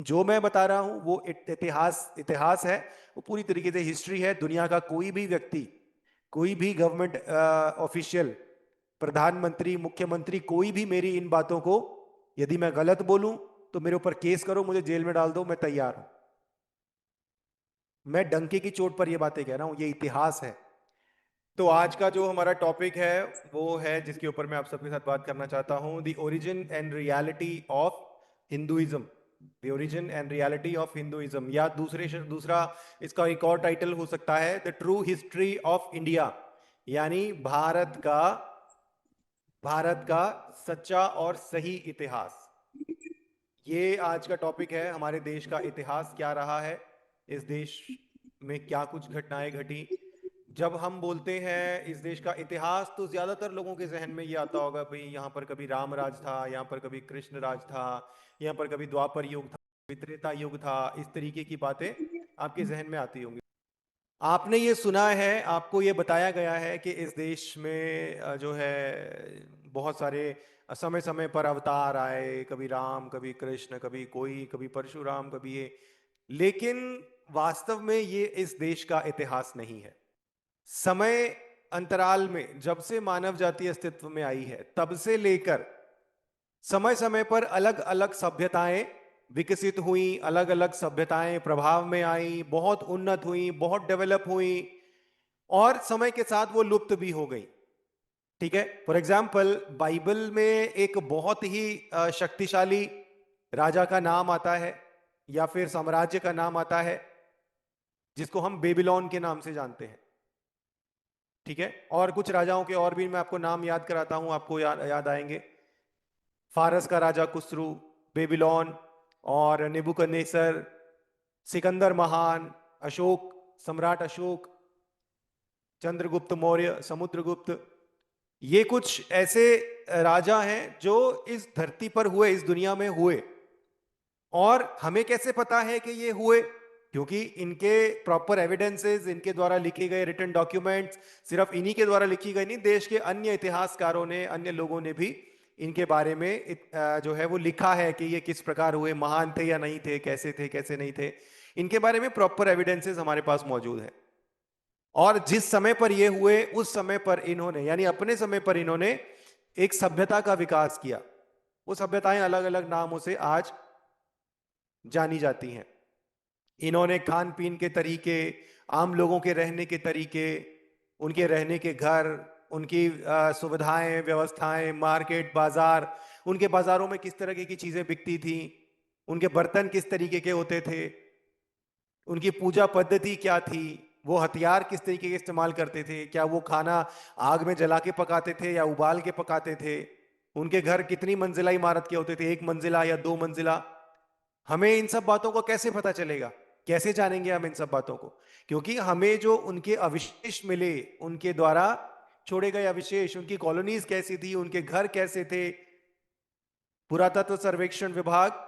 जो मैं बता रहा हूं वो इतिहास इतिहास है, वो पूरी तरीके से हिस्ट्री है। दुनिया का कोई भी व्यक्ति, कोई भी गवर्नमेंट ऑफिशियल, प्रधानमंत्री, मुख्यमंत्री, कोई भी मेरी इन बातों को, यदि मैं गलत बोलूं तो मेरे ऊपर केस करो, मुझे जेल में डाल दो, मैं तैयार हूं। मैं डंके की चोट पर ये बातें कह रहा हूं, ये इतिहास है। तो आज का जो हमारा टॉपिक है वो है, जिसके ऊपर मैं आप सबके साथ बात करना चाहता हूं, the origin and reality of Hinduism. The origin and reality of Hinduism, या दूसरा इसका एक और टाइटल हो सकता है, the true history of India, यानी भारत का सच्चा और सही इतिहास। ये आज का टॉपिक है। हमारे देश का इतिहास क्या रहा है, इस देश में क्या कुछ घटनाएं घटी। जब हम बोलते हैं इस देश का इतिहास, तो ज्यादातर लोगों के जहन में ये आता होगा, भाई यहाँ पर कभी राम राज था, यहाँ पर कभी कृष्ण राज था, यहाँ पर कभी द्वापर युग था, कभी त्रेता युग था। इस तरीके की बातें आपके जहन में आती होंगी। आपने ये सुना है, आपको ये बताया गया है कि इस देश में जो है बहुत सारे समय समय पर अवतार आए, कभी राम, कभी कृष्ण, कभी कोई, कभी परशुराम, कभी ये। लेकिन वास्तव में ये इस देश का इतिहास नहीं है। समय अंतराल में, जब से मानव जाति अस्तित्व में आई है, तब से लेकर समय समय पर अलग अलग सभ्यताएं विकसित हुई, अलग अलग सभ्यताएं प्रभाव में आई, बहुत उन्नत हुई, बहुत डेवलप हुई, और समय के साथ वो लुप्त भी हो गई। ठीक है। फॉर एग्जाम्पल, बाइबल में एक बहुत ही शक्तिशाली राजा का नाम आता है, या फिर साम्राज्य का नाम आता है, जिसको हम बेबीलोन के नाम से जानते हैं। ठीक है। और कुछ राजाओं के और भी मैं आपको नाम याद कराता हूं, आपको याद आएंगे। फारस का राजा कुसरू, बेबीलोन, और नेबुकदनेस्सर, सिकंदर महान, अशोक, सम्राट अशोक, चंद्रगुप्त मौर्य, समुद्रगुप्त। ये कुछ ऐसे राजा हैं जो इस धरती पर हुए, इस दुनिया में हुए। और हमें कैसे पता है कि ये हुए? क्योंकि इनके प्रॉपर एविडेंसेस, इनके द्वारा लिखे गए रिटन डॉक्यूमेंट्स, सिर्फ इन्हीं के द्वारा लिखी गई नहीं, देश के अन्य इतिहासकारों ने, अन्य लोगों ने भी इनके बारे में जो है वो लिखा है कि ये किस प्रकार हुए, महान थे या नहीं थे, कैसे थे, कैसे नहीं थे। इनके बारे में प्रॉपर एविडेंसेस हमारे पास मौजूद है। और जिस समय पर ये हुए, उस समय पर इन्होंने, यानी अपने समय पर इन्होंने एक सभ्यता का विकास किया। वो सभ्यताएं अलग अलग नामों से आज जानी जाती हैं। इन्होंने खान पीन के तरीके, आम लोगों के रहने के तरीके, उनके रहने के घर, उनकी सुविधाएं, व्यवस्थाएं, मार्केट, बाजार, उनके बाजारों में किस तरह की चीजें बिकती थी, उनके बर्तन किस तरीके के होते थे, उनकी पूजा पद्धति क्या थी, वो हथियार किस तरीके के इस्तेमाल करते थे, क्या वो खाना आग में जला के पकाते थे या उबाल के पकाते थे, उनके घर कितनी मंजिला इमारत के होते थे, एक मंजिला या दो मंजिला। हमें इन सब बातों को कैसे पता चलेगा, कैसे जानेंगे हम इन सब बातों को? क्योंकि हमें जो उनके अवशेष मिले, उनके द्वारा छोड़े गए अवशेष, उनकी कॉलोनीज कैसी थी, उनके घर कैसे थे, पुरातत्व सर्वेक्षण विभाग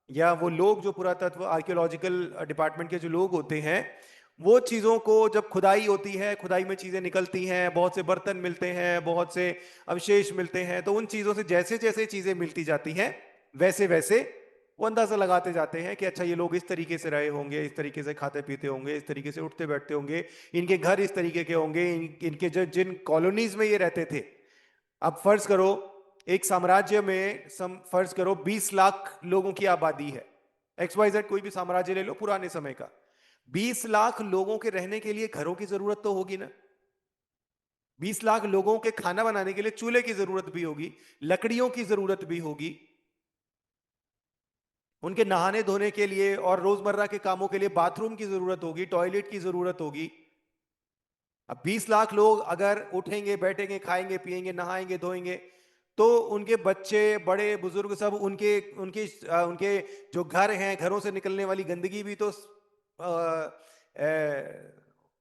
या वो लोग जो पुरातत्व आर्कियोलॉजिकल डिपार्टमेंट के जो लोग होते हैं, वो चीजों को, जब खुदाई होती है, खुदाई में चीजें निकलती हैं, बहुत से बर्तन मिलते हैं, बहुत से अवशेष मिलते हैं, तो उन चीजों से जैसे जैसे चीजें मिलती जाती हैं, वैसे वैसे वो अंदाजा लगाते जाते हैं कि अच्छा, ये लोग इस तरीके से रहे होंगे, इस तरीके से खाते पीते होंगे, इस तरीके से उठते बैठते होंगे, इनके घर इस तरीके के होंगे, इनके जो जिन कॉलोनीज में ये रहते थे। अब फर्ज करो, एक साम्राज्य में फर्ज करो 20 लाख लोगों की आबादी है, XYZ कोई भी साम्राज्य ले लो पुराने समय का। 20 लाख लोगों के रहने के लिए घरों की जरूरत तो होगी ना। 20 लाख लोगों के खाना बनाने के लिए चूल्हे की जरूरत भी होगी, लकड़ियों की जरूरत भी होगी, उनके नहाने धोने के लिए और रोजमर्रा के कामों के लिए बाथरूम की जरूरत होगी, टॉयलेट की जरूरत होगी। अब 20 लाख लोग अगर उठेंगे, बैठेंगे, खाएंगे, पिएंगे, नहाएंगे, धोएंगे, तो उनके बच्चे, बड़े बुजुर्ग, सब उनके उनके उनके जो घर हैं, घरों से निकलने वाली गंदगी भी तो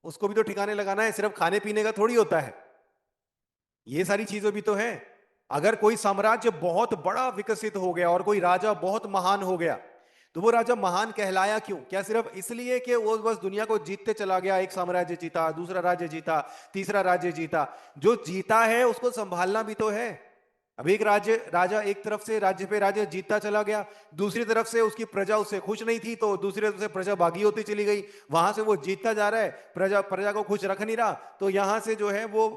उसको भी तो ठिकाने लगाना है। सिर्फ खाने पीने का थोड़ी होता है, ये सारी चीजें भी तो हैं। अगर कोई साम्राज्य बहुत बड़ा विकसित हो गया और कोई राजा बहुत महान हो गया, तो वो राजा महान कहलाया क्यों? क्या सिर्फ इसलिए कि वो बस दुनिया को जीतते चला गया, एक साम्राज्य जीता, दूसरा राज्य जीता, तीसरा राज्य जीता? जो जीता है उसको संभालना भी तो है। अब एक राजा एक तरफ से राज्य पे राज्य जीतता चला गया, दूसरी तरफ से उसकी प्रजा उससे खुश नहीं थी, तो दूसरी तरफ से प्रजा बागी होती चली गई। वहां से वो जीतता जा रहा है, प्रजा प्रजा को खुश रख नहीं रहा, तो यहां से जो है वो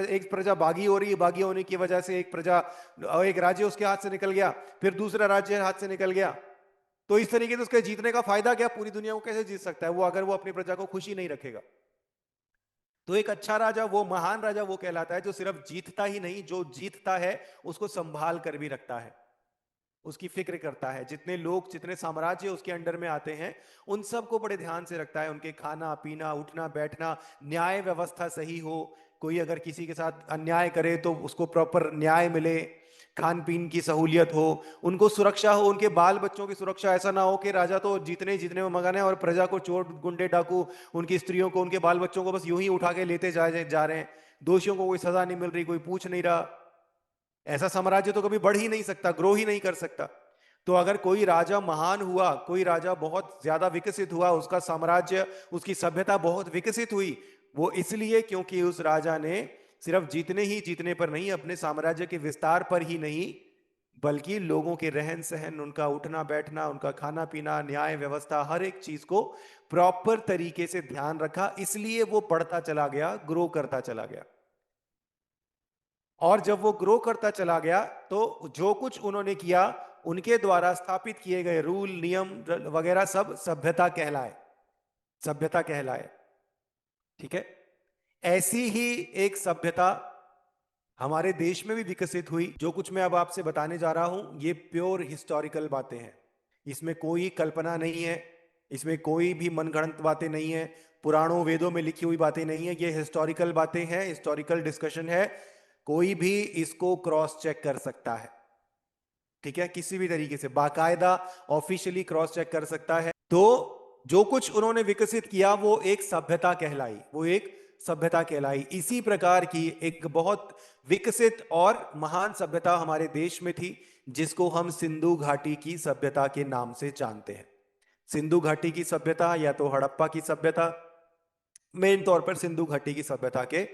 एक प्रजा बागी हो रही है, बागी होने की वजह से एक राज्य उसके हाथ से निकल गया, फिर दूसरा राज्य हाथ से निकल गया। तो इस तरीके से उसके जीतने का फायदा क्या? पूरी दुनिया को कैसे जीत सकता है वो, अगर वो अपनी प्रजा को खुशी नहीं रखेगा। तो एक अच्छा राजा, वो महान राजा वो कहलाता है जो सिर्फ जीतता ही नहीं, जो जीतता है उसको संभाल कर भी रखता है, उसकी फिक्र करता है, जितने लोग जितने साम्राज्य उसके अंडर में आते हैं उन सबको बड़े ध्यान से रखता है, उनके खाना पीना उठना बैठना, न्याय व्यवस्था सही हो, कोई अगर किसी के साथ अन्याय करे तो उसको प्रॉपर न्याय मिले, खान पीन की सहूलियत हो, उनको सुरक्षा हो, उनके बाल बच्चों की सुरक्षा। ऐसा ना हो कि राजा तो जीतने जीतने में मगन है और प्रजा को चोर गुंडे डाकू उनकी स्त्रियों को उनके बाल बच्चों को बस यूं ही उठा के लेते जा रहे हैं, दोषियों को कोई सजा नहीं मिल रही, कोई पूछ नहीं रहा। ऐसा साम्राज्य तो कभी बढ़ ही नहीं सकता, ग्रो ही नहीं कर सकता। तो अगर कोई राजा महान हुआ, कोई राजा बहुत ज्यादा विकसित हुआ, उसका साम्राज्य उसकी सभ्यता बहुत विकसित हुई, वो इसलिए क्योंकि उस राजा ने सिर्फ जीतने ही जीतने पर नहीं, अपने साम्राज्य के विस्तार पर ही नहीं, बल्कि लोगों के रहन सहन, उनका उठना बैठना, उनका खाना पीना, न्याय व्यवस्था, हर एक चीज को प्रॉपर तरीके से ध्यान रखा, इसलिए वो बढ़ता चला गया, ग्रो करता चला गया। और जब वो ग्रो करता चला गया तो जो कुछ उन्होंने किया, उनके द्वारा स्थापित किए गए रूल नियम वगैरह सब सभ्यता कहलाए, सभ्यता कहलाए। ठीक है। ऐसी ही एक सभ्यता हमारे देश में भी विकसित हुई। जो कुछ मैं अब आपसे बताने जा रहा हूं ये प्योर हिस्टोरिकल बातें हैं, इसमें कोई कल्पना नहीं है, इसमें कोई भी मनगढ़ंत बातें नहीं है, पुराणों वेदों में लिखी हुई बातें नहीं है, ये हिस्टोरिकल बातें हैं, हिस्टोरिकल डिस्कशन है, कोई भी इसको क्रॉस चेक कर सकता है। ठीक है, किसी भी तरीके से बाकायदा ऑफिशियली क्रॉस चेक कर सकता है। तो जो कुछ उन्होंने विकसित किया वो एक सभ्यता कहलाई, वो एक सभ्यता कहलाई। इसी प्रकार की एक बहुत विकसित और महान सभ्यता हमारे देश में थी, जिसको हम सिंधु घाटी की सभ्यता के नाम से जानते हैं। सिंधु घाटी की सभ्यता या तो हड़प्पा की सभ्यता, मेन तौर पर सिंधु घाटी की सभ्यता के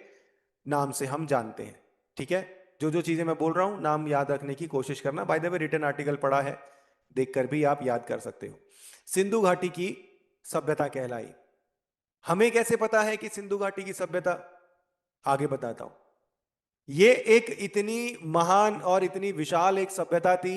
नाम से हम जानते हैं। ठीक है, जो जो चीजें मैं बोल रहा हूं नाम याद रखने की कोशिश करना। By the way written article पढ़ा है, देखकर भी आप याद कर सकते हो। सिंधु घाटी की सभ्यता कहलाई। हमें कैसे पता है कि सिंधु घाटी की सभ्यता? आगे बताता हूं। ये एक इतनी महान और इतनी विशाल एक सभ्यता थी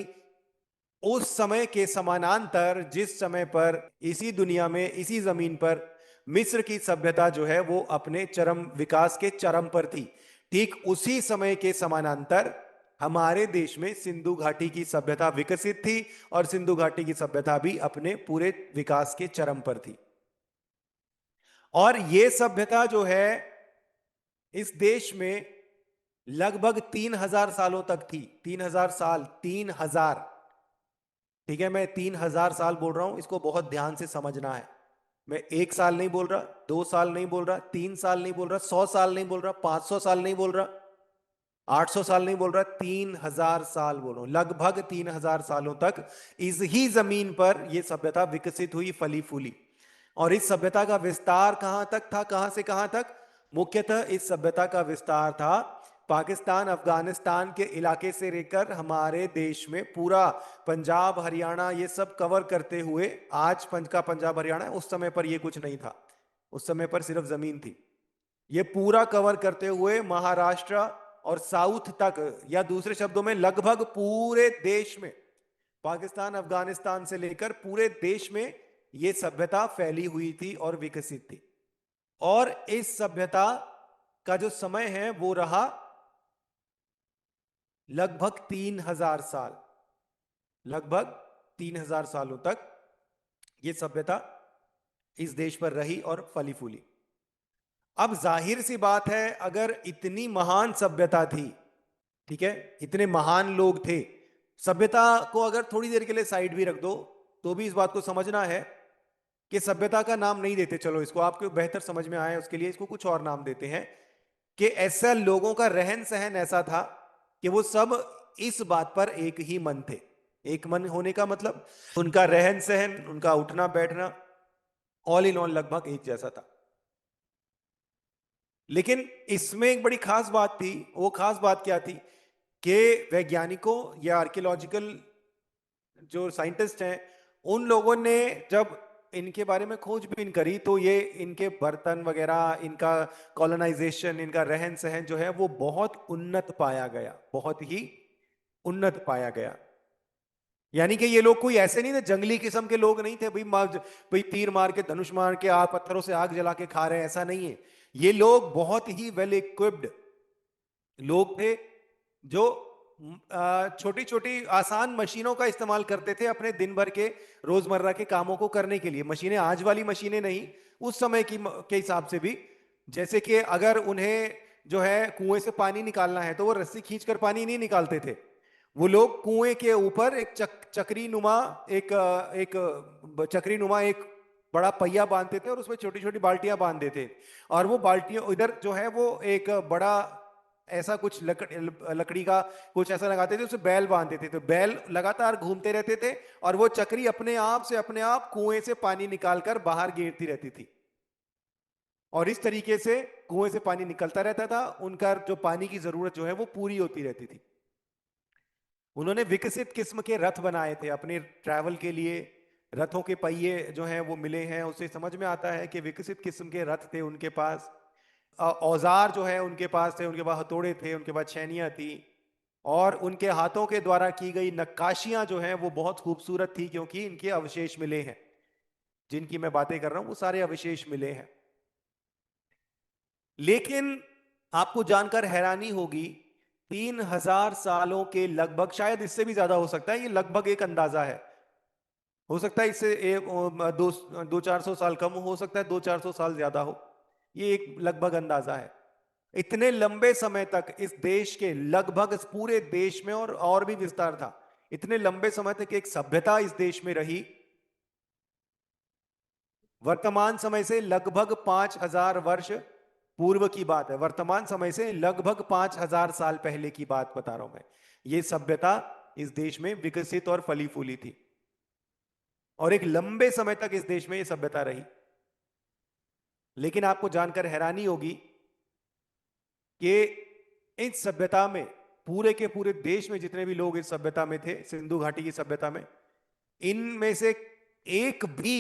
उस समय के समानांतर, जिस समय पर इसी दुनिया में इसी जमीन पर मिस्र की सभ्यता जो है वो अपने चरम विकास के चरम पर थी, ठीक उसी समय के समानांतर हमारे देश में सिंधु घाटी की सभ्यता विकसित थी और सिंधु घाटी की सभ्यता भी अपने पूरे विकास के चरम पर थी। और ये सभ्यता जो है इस देश में लगभग 3000 सालों तक थी। 3000 साल, 3000। ठीक है, मैं 3000 साल बोल रहा हूं, इसको बहुत ध्यान से समझना है। मैं 1 साल नहीं बोल रहा, 2 साल नहीं बोल रहा, 3 साल नहीं बोल रहा, 100 साल नहीं बोल रहा, 500 साल नहीं बोल रहा, 800 साल नहीं बोल रहा, 3000 साल बोल रहा हूं। लगभग 3000 सालों तक इस ही जमीन पर यह सभ्यता विकसित हुई, फली फूली। और इस सभ्यता का विस्तार कहां तक था, कहां से कहां तक? मुख्यतः इस सभ्यता का विस्तार था पाकिस्तान अफगानिस्तान के इलाके से लेकर हमारे देश में पूरा पंजाब हरियाणा ये सब कवर करते हुए। आज का पंजाब हरियाणा, उस समय पर ये कुछ नहीं था, उस समय पर सिर्फ जमीन थी। ये पूरा कवर करते हुए महाराष्ट्र और साउथ तक, या दूसरे शब्दों में लगभग पूरे देश में, पाकिस्तान अफगानिस्तान से लेकर पूरे देश में यह सभ्यता फैली हुई थी और विकसित थी। और इस सभ्यता का जो समय है वो रहा लगभग 3000 साल। लगभग 3000 सालों तक यह सभ्यता इस देश पर रही और फली फूली। अब जाहिर सी बात है, अगर इतनी महान सभ्यता थी, ठीक है, इतने महान लोग थे, सभ्यता को अगर थोड़ी देर के लिए साइड भी रख दो तो भी इस बात को समझना है कि सभ्यता का नाम नहीं देते, चलो इसको आपको बेहतर समझ में आए उसके लिए इसको कुछ और नाम देते हैं, कि ऐसा लोगों का रहन सहन ऐसा था कि वो सब इस बात पर एक ही मन थे। एक मन होने का मतलब उनका रहन सहन, उनका उठना बैठना ऑल इन ऑल लगभग एक जैसा था। लेकिन इसमें एक बड़ी खास बात थी। वो खास बात क्या थी? के वैज्ञानिकों या आर्कियोलॉजिकल जो साइंटिस्ट हैं, उन लोगों ने जब इनके बारे में खोजबीन करी तो ये इनके बर्तन वगैरह, इनका कॉलोनाइजेशन, इनका रहन सहन जो है वो बहुत उन्नत पाया गया, बहुत ही उन्नत पाया गया। यानी कि ये लोग कोई ऐसे नहीं थे, जंगली किस्म के लोग नहीं थे भाई, भाई तीर मार के, धनुष मार के, आग पत्थरों से आग जला के खा रहे हैं, ऐसा नहीं है। ये लोग बहुत ही वेल इक्विप्ड लोग थे, जो छोटी छोटी आसान मशीनों का इस्तेमाल करते थे अपने दिन भर के रोजमर्रा के कामों को करने के लिए। मशीनें आज वाली मशीनें नहीं, उस समय की के हिसाब से भी। जैसे कि अगर उन्हें जो है कुएं से पानी निकालना है तो वो रस्सी खींचकर पानी नहीं निकालते थे। वो लोग कुएं के ऊपर एक चक्री नुमा चक्री नुमा एक बड़ा पहिया बांधते थे और उसमें छोटी छोटी बाल्टियां बांध देते। और वो बाल्टियां इधर जो है वो एक बड़ा ऐसा कुछ लकड़ी का कुछ ऐसा लगाते थे, उसे बैल बांधते थे, तो बैल लगातार घूमते रहते थे और वो चक्री अपने आप से अपने आप कुएं से पानी निकालकर बाहर गिरती रहती थी। और इस तरीके से कुएं से पानी निकलता रहता था, उनका जो पानी की जरूरत जो है वो पूरी होती रहती थी। उन्होंने विकसित किस्म के रथ बनाए थे अपने ट्रैवल के लिए। रथों के पहिए जो हैं वो मिले हैं, उससे समझ में आता है कि विकसित किस्म के रथ थे उनके पास। औजार जो है उनके पास थे, उनके पास हथौड़े थे, उनके पास छैनियां थी। और उनके हाथों के द्वारा की गई नक्काशियां जो हैं वो बहुत खूबसूरत थी, क्योंकि इनके अवशेष मिले हैं। जिनकी मैं बातें कर रहा हूं वो सारे अवशेष मिले हैं। लेकिन आपको जानकर हैरानी होगी, 3000 सालों के लगभग, शायद इससे भी ज्यादा हो सकता है, ये लगभग एक अंदाजा है, हो सकता है इससे दो 200-400 साल कम हो सकता है, 200-400 साल ज्यादा हो, ये एक लगभग अंदाजा है। इतने लंबे समय तक इस देश के लगभग इस पूरे देश में और भी विस्तार था, इतने लंबे समय तक एक सभ्यता इस देश में रही। वर्तमान समय से लगभग 5000 वर्ष पूर्व की बात है, वर्तमान समय से लगभग 5000 साल पहले की बात बता रहा हूं मैं। यह सभ्यता इस देश में विकसित और फली फूली थी, और एक लंबे समय तक इस देश में यह सभ्यता रही। लेकिन आपको जानकर हैरानी होगी कि इस सभ्यता में, पूरे के पूरे देश में जितने भी लोग इस सभ्यता में थे, सिंधु घाटी की सभ्यता में, इनमें से एक भी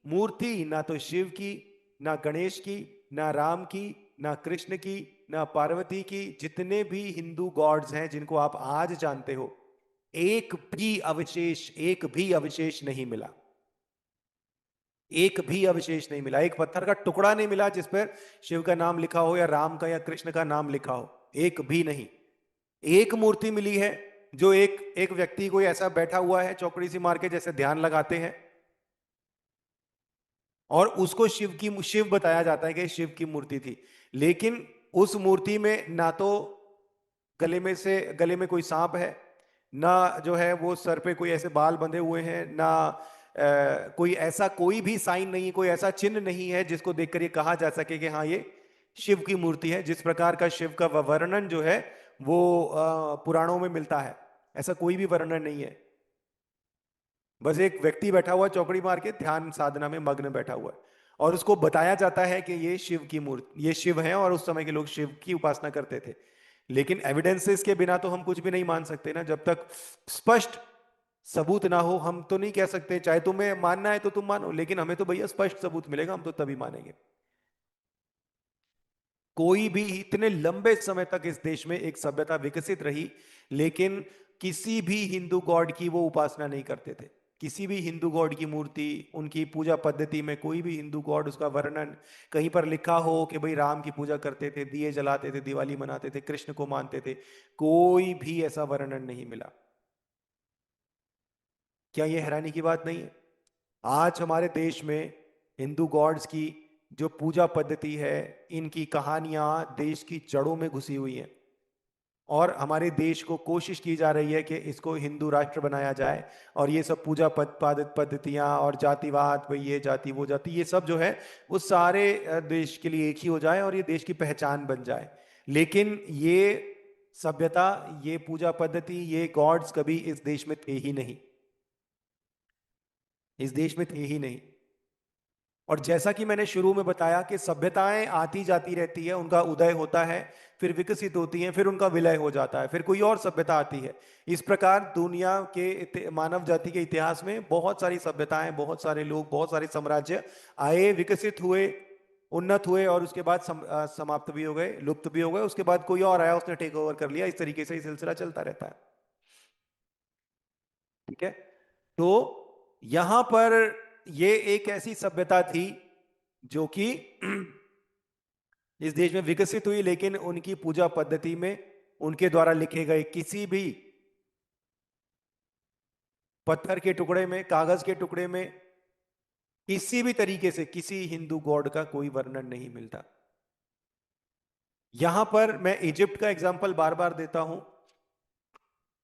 मूर्ति ना तो शिव की, ना गणेश की, ना राम की, ना कृष्ण की, ना पार्वती की, जितने भी हिंदू गॉड्स हैं जिनको आप आज जानते हो, एक भी अवशेष नहीं मिला। एक भी अवशेष नहीं मिला, एक पत्थर का टुकड़ा नहीं मिला जिस पर शिव का नाम लिखा हो या राम का या कृष्ण का नाम लिखा हो, एक भी नहीं। एक मूर्ति मिली है जो एक एक व्यक्ति कोई ऐसा बैठा हुआ है चौकड़ी सी मार के, जैसे ध्यान लगाते हैं, और उसको शिव बताया जाता है कि शिव की मूर्ति थी। लेकिन उस मूर्ति में ना तो गले में कोई सांप है, ना जो है वो सर पे कोई ऐसे बाल बंधे हुए हैं, ना कोई ऐसा कोई भी साइन नहीं, कोई ऐसा चिन्ह नहीं है जिसको देखकर ये कहा जा सके कि हाँ ये शिव की मूर्ति है। जिस प्रकार का शिव का वर्णन जो है वो पुराणों में मिलता है, ऐसा कोई भी वर्णन नहीं है। बस एक व्यक्ति बैठा हुआ चौकड़ी मार के ध्यान साधना में मग्न बैठा हुआ है, और उसको बताया जाता है कि ये शिव की मूर्ति, ये शिव है, और उस समय के लोग शिव की उपासना करते थे। लेकिन एविडेंसेस के बिना तो हम कुछ भी नहीं मान सकते ना, जब तक स्पष्ट सबूत ना हो हम तो नहीं कह सकते। चाहे तुम्हें मानना है तो तुम मानो, लेकिन हमें तो भैया स्पष्ट सबूत मिलेगा, हम तो तभी मानेंगे। कोई भी इतने लंबे समय तक इस देश में एक सभ्यता विकसित रही, लेकिन किसी भी हिंदू गॉड की वो उपासना नहीं करते थे। किसी भी हिंदू गॉड की मूर्ति, उनकी पूजा पद्धति में कोई भी हिंदू गॉड, उसका वर्णन कहीं पर लिखा हो कि भाई राम की पूजा करते थे, दिए जलाते थे, दिवाली मनाते थे, कृष्ण को मानते थे, कोई भी ऐसा वर्णन नहीं मिला। क्या यह हैरानी की बात नहीं है? आज हमारे देश में हिंदू गॉड्स की जो पूजा पद्धति है, इनकी कहानियां देश की जड़ों में घुसी हुई हैं, और हमारे देश को कोशिश की जा रही है कि इसको हिंदू राष्ट्र बनाया जाए, और ये सब पूजा पद्धतियां और जातिवाद, भाई ये जाति वो जाति, ये सब जो है वो सारे देश के लिए एक ही हो जाए और ये देश की पहचान बन जाए। लेकिन ये सभ्यता, ये पूजा पद्धति, ये गॉड्स कभी इस देश में थे ही नहीं, इस देश में थे ही नहीं। और जैसा कि मैंने शुरू में बताया कि सभ्यताएं आती जाती रहती है, उनका उदय होता है, फिर विकसित होती हैं, फिर उनका विलय हो जाता है, फिर कोई और सभ्यता आती है। इस प्रकार दुनिया के मानव जाति के इतिहास में बहुत सारी सभ्यताएं, बहुत सारे लोग, बहुत सारे साम्राज्य आए, विकसित हुए, उन्नत हुए, और उसके बाद समाप्त भी हो गए, लुप्त भी हो गए। उसके बाद कोई और आया, उसने टेक ओवर कर लिया। इस तरीके से ये सिलसिला चलता रहता है। ठीक है। तो यहां पर ये एक ऐसी सभ्यता थी जो कि इस देश में विकसित हुई, लेकिन उनकी पूजा पद्धति में, उनके द्वारा लिखे गए किसी भी पत्थर के टुकड़े में, कागज के टुकड़े में, किसी भी तरीके से किसी हिंदू गॉड का कोई वर्णन नहीं मिलता। यहां पर मैं इजिप्ट का एग्जाम्पल बार बार देता हूं,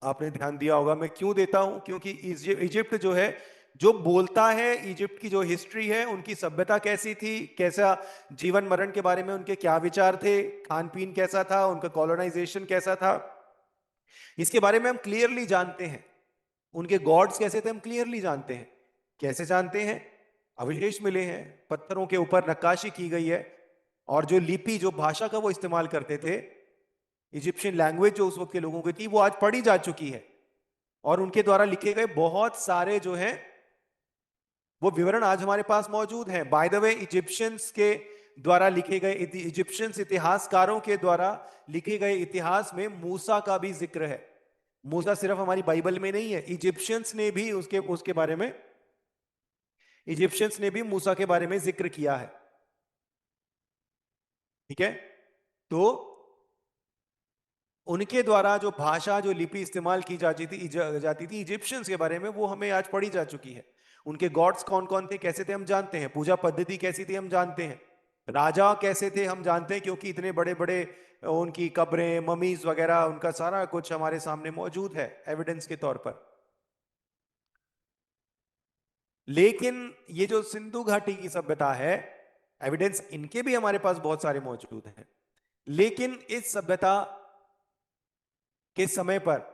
आपने ध्यान दिया होगा मैं क्यों देता हूं, क्योंकि इजिप्ट जो है, जो बोलता है, इजिप्ट की जो हिस्ट्री है, उनकी सभ्यता कैसी थी, कैसा जीवन मरण के बारे में उनके क्या विचार थे, खान पीन कैसा था, उनका कॉलोनाइजेशन कैसा था, इसके बारे में हम क्लियरली जानते हैं। उनके गॉड्स कैसे थे हम क्लियरली जानते हैं। कैसे जानते हैं? अवशेष मिले हैं, पत्थरों के ऊपर नक्काशी की गई है, और जो लिपि, जो भाषा का वो इस्तेमाल करते थे, इजिप्शियन लैंग्वेज जो उस वक्त के लोगों की थी, वो आज पढ़ी जा चुकी है। और उनके द्वारा लिखे गए बहुत सारे जो हैं वो विवरण आज हमारे पास मौजूद हैं। बाय द वे, इजिप्शियंस के द्वारा लिखे गए, इजिप्शियंस इतिहासकारों के द्वारा लिखे गए इतिहास में मूसा का भी जिक्र है। मूसा सिर्फ हमारी बाइबल में नहीं है, इजिप्शियंस ने भी उसके उसके बारे में, इजिप्शियंस ने भी मूसा के बारे में जिक्र किया है। ठीक है। तो उनके द्वारा जो भाषा, जो लिपि इस्तेमाल की जाती थी इजिप्शियंस के बारे में, वो हमें आज पढ़ी जा चुकी है। उनके गॉड्स कौन कौन थे, कैसे थे, हम जानते हैं। पूजा पद्धति कैसी थी हम जानते हैं। राजा कैसे थे हम जानते हैं, क्योंकि इतने बड़े बड़े उनकी कब्रें, ममीज वगैरह, उनका सारा कुछ हमारे सामने मौजूद है एविडेंस के तौर पर। लेकिन ये जो सिंधु घाटी की सभ्यता है, एविडेंस इनके भी हमारे पास बहुत सारे मौजूद हैं, लेकिन इस सभ्यता के समय पर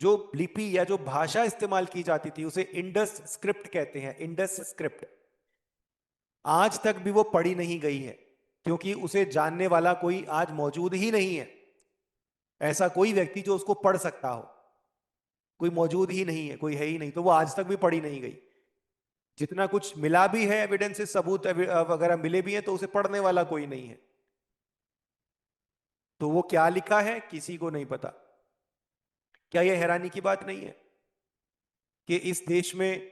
जो लिपि या जो भाषा इस्तेमाल की जाती थी उसे इंडस स्क्रिप्ट कहते हैं। इंडस स्क्रिप्ट आज तक भी वो पढ़ी नहीं गई है, क्योंकि उसे जानने वाला कोई आज मौजूद ही नहीं है। ऐसा कोई व्यक्ति जो उसको पढ़ सकता हो, कोई मौजूद ही नहीं है, कोई है ही नहीं, तो वो आज तक भी पढ़ी नहीं गई। जितना कुछ मिला भी है एविडेंसेस, सबूत वगैरह मिले भी हैं, तो उसे पढ़ने वाला कोई नहीं है। तो वो क्या लिखा है किसी को नहीं पता। क्या यह हैरानी की बात नहीं है कि इस देश में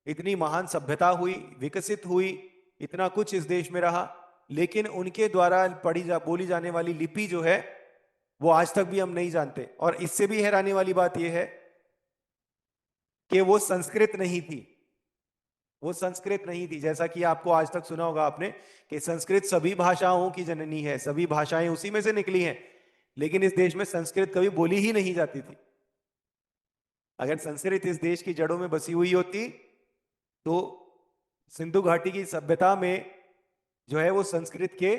इतनी महान सभ्यता हुई, विकसित हुई, इतना कुछ इस देश में रहा, लेकिन उनके द्वारा बोली जाने वाली लिपि जो है वो आज तक भी हम नहीं जानते। और इससे भी हैरानी वाली बात यह है कि वो संस्कृत नहीं थी। वो संस्कृत नहीं थी, जैसा कि आपको आज तक सुना होगा आपने कि संस्कृत सभी भाषाओं की जननी है, सभी भाषाएं उसी में से निकली हैं। लेकिन इस देश में संस्कृत कभी बोली ही नहीं जाती थी। अगर संस्कृत इस देश की जड़ों में बसी हुई होती तो सिंधु घाटी की सभ्यता में जो है वो संस्कृत के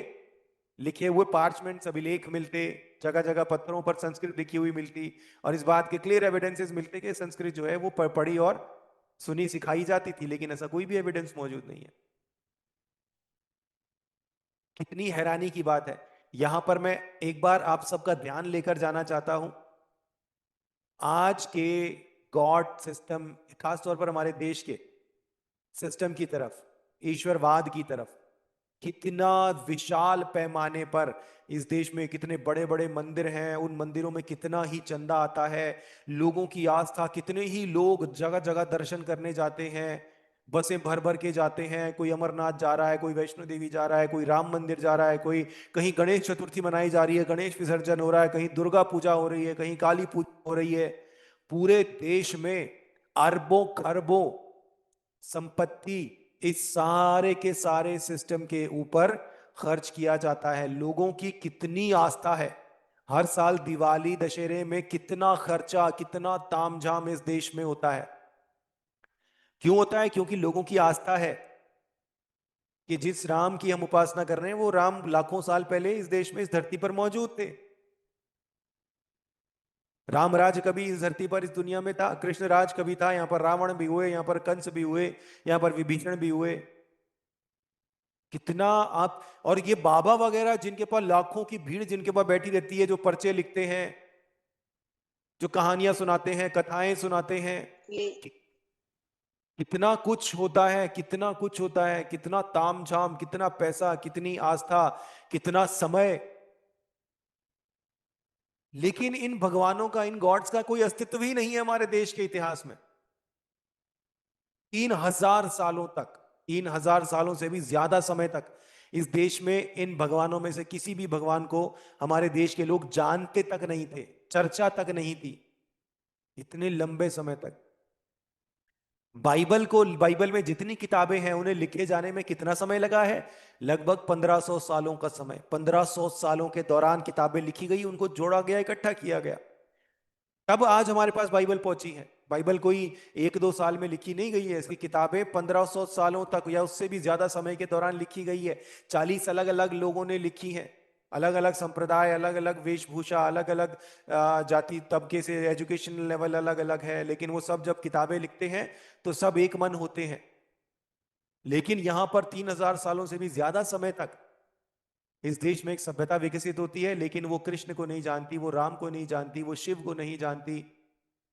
लिखे हुए पार्चमेंट्स, अभिलेख मिलते, जगह जगह पत्थरों पर संस्कृत लिखी हुई मिलती, और इस बात के क्लियर एविडेंसेस मिलते कि संस्कृत जो है वो पढ़ी और सुनी सिखाई जाती थी। लेकिन ऐसा कोई भी एविडेंस मौजूद नहीं है। कितनी हैरानी की बात है। यहां पर मैं एक बार आप सबका ध्यान लेकर जाना चाहता हूं आज के गॉड सिस्टम, खासतौर पर हमारे देश के सिस्टम की तरफ, ईश्वरवाद की तरफ। कितना विशाल पैमाने पर इस देश में कितने बड़े बड़े मंदिर हैं, उन मंदिरों में कितना ही चंदा आता है, लोगों की आस्था, कितने ही लोग जगह जगह दर्शन करने जाते हैं, बसें भर भर के जाते हैं। कोई अमरनाथ जा रहा है, कोई वैष्णो देवी जा रहा है, कोई राम मंदिर जा रहा है, कोई कहीं गणेश चतुर्थी मनाई जा रही है, गणेश विसर्जन हो रहा है, कहीं दुर्गा पूजा हो रही है, कहीं काली पूजा हो रही है। पूरे देश में अरबों खरबों संपत्ति इस सारे के सारे सिस्टम के ऊपर खर्च किया जाता है। लोगों की कितनी आस्था है। हर साल दिवाली, दशहरे में कितना खर्चा, कितना तामझाम इस देश में होता है। क्यों होता है? क्योंकि लोगों की आस्था है कि जिस राम की हम उपासना कर रहे हैं वो राम लाखों साल पहले इस देश में, इस धरती पर मौजूद थे। रामराज कभी इस धरती पर, इस दुनिया में था, कृष्ण राज कभी था। यहां पर रावण भी हुए, यहां पर कंस भी हुए, यहां पर विभीषण भी हुए। कितना आप, और ये बाबा वगैरह जिनके पास लाखों की भीड़ जिनके पास बैठी रहती है, जो पर्चे लिखते हैं, जो कहानियां सुनाते हैं, कथाएं सुनाते हैं, कि, कितना कुछ होता है, कितना कुछ होता है, कितना तामझाम, कितना पैसा, कितनी आस्था, कितना समय। लेकिन इन भगवानों का, इन गॉड्स का कोई अस्तित्व ही नहीं है हमारे देश के इतिहास में। 3,000 सालों तक, 3,000 सालों से भी ज्यादा समय तक इस देश में इन भगवानों में से किसी भी भगवान को हमारे देश के लोग जानते तक नहीं थे, चर्चा तक नहीं थी, इतने लंबे समय तक। बाइबल में जितनी किताबें हैं उन्हें लिखे जाने में कितना समय लगा है? लगभग 1500 सालों का समय। 1500 सालों के दौरान किताबें लिखी गई, उनको जोड़ा गया, इकट्ठा किया गया, तब आज हमारे पास बाइबल पहुंची है। बाइबल कोई 1-2 साल में लिखी नहीं गई है, इसकी किताबें 1500 सालों तक या उससे भी ज्यादा समय के दौरान लिखी गई है। 40 अलग अलग लोगों ने लिखी है, अलग अलग संप्रदाय, अलग अलग वेशभूषा, अलग अलग जाति तबके से, एजुकेशन लेवल अलग अलग है, लेकिन वो सब जब किताबें लिखते हैं तो सब एक मन होते हैं। लेकिन यहां पर 3,000 सालों से भी ज्यादा समय तक इस देश में एक सभ्यता विकसित होती है, लेकिन वो कृष्ण को नहीं जानती, वो राम को नहीं जानती, वो शिव को नहीं जानती,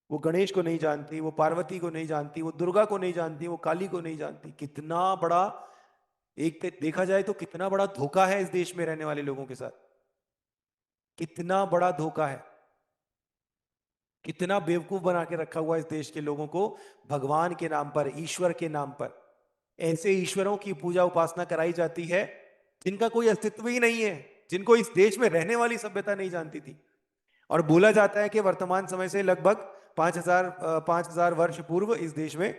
वो गणेश को नहीं जानती, वो पार्वती को नहीं जानती, वो दुर्गा को नहीं जानती, वो काली को नहीं जानती। कितना बड़ा, एक देखा जाए तो कितना बड़ा धोखा है इस देश में रहने वाले लोगों के साथ, कितना बड़ा धोखा है, कितना बेवकूफ बना के रखा हुआ इस देश के लोगों को भगवान के नाम पर, ईश्वर के नाम पर। ऐसे ईश्वरों की पूजा उपासना कराई जाती है जिनका कोई अस्तित्व ही नहीं है, जिनको इस देश में रहने वाली सभ्यता नहीं जानती थी। और बोला जाता है कि वर्तमान समय से लगभग 5,000 वर्ष पूर्व इस देश में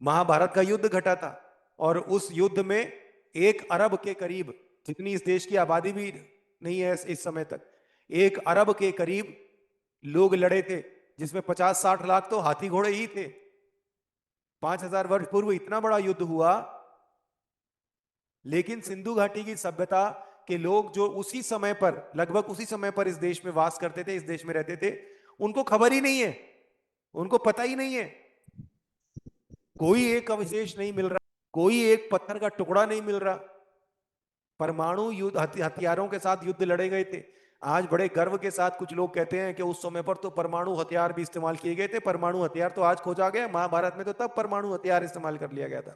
महाभारत का युद्ध घटा था, और उस युद्ध में 1 अरब के करीब, जितनी इस देश की आबादी भी नहीं है इस समय तक, 1 अरब के करीब लोग लड़े थे, जिसमें 50-60 लाख तो हाथी घोड़े ही थे। 5,000 वर्ष पूर्व इतना बड़ा युद्ध हुआ, लेकिन सिंधु घाटी की सभ्यता के लोग जो उसी समय पर, लगभग उसी समय पर इस देश में वास करते थे, इस देश में रहते थे, उनको खबर ही नहीं है, उनको पता ही नहीं है। कोई एक अवशेष नहीं मिल रहा, कोई एक पत्थर का टुकड़ा नहीं मिल रहा। परमाणु युद्ध, हथियारों के साथ युद्ध लड़े गए थे। आज बड़े गर्व के साथ कुछ लोग कहते हैं कि उस समय पर तो परमाणु हथियार भी इस्तेमाल किए गए थे। परमाणु हथियार तो आज खोजा गया, महाभारत में तो तब परमाणु हथियार इस्तेमाल कर लिया गया था।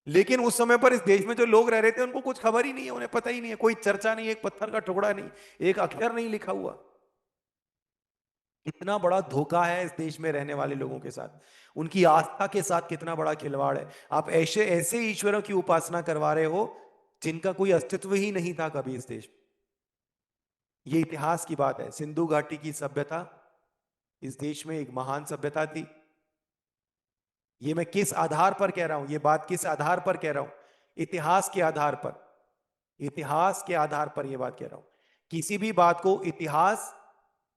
लेकिन उस समय पर इस देश में जो लोग रह रहे थे उनको कुछ खबर ही नहीं है, उन्हें पता ही नहीं है, कोई चर्चा नहीं, एक पत्थर का टुकड़ा नहीं, एक अक्षर नहीं लिखा हुआ। कितना बड़ा धोखा है इस देश में रहने वाले लोगों के साथ, उनकी आस्था के साथ कितना बड़ा खिलवाड़ है। आप ऐसे ऐसे ईश्वरों की उपासना करवा रहे हो जिनका कोई अस्तित्व ही नहीं था कभी इस देश में। ये इतिहास की बात है। सिंधु घाटी की सभ्यता इस देश में एक महान सभ्यता थी। ये मैं किस आधार पर कह रहा हूं, ये बात किस आधार पर कह रहा हूं? इतिहास के आधार पर, इतिहास के आधार पर यह बात कह रहा हूं। किसी भी बात को इतिहास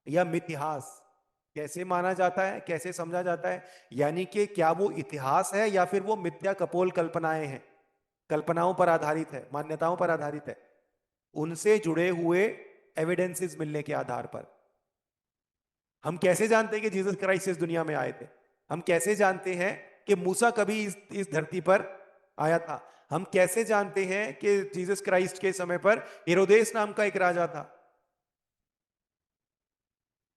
या मिथिहास कैसे माना जाता है, कैसे समझा जाता है, यानी कि क्या वो इतिहास है या फिर वो मिथ्या कपोल कल्पनाएं हैं, कल्पनाओं पर आधारित है, मान्यताओं पर आधारित है, उनसे जुड़े हुए एविडेंसेस मिलने के आधार पर। हम कैसे जानते हैं कि जीसस क्राइस्ट इस दुनिया में आए थे? हम कैसे जानते हैं कि मूसा कभी इस धरती पर आया था? हम कैसे जानते हैं कि जीसस क्राइस्ट के समय पर हेरोदेस नाम का एक राजा था?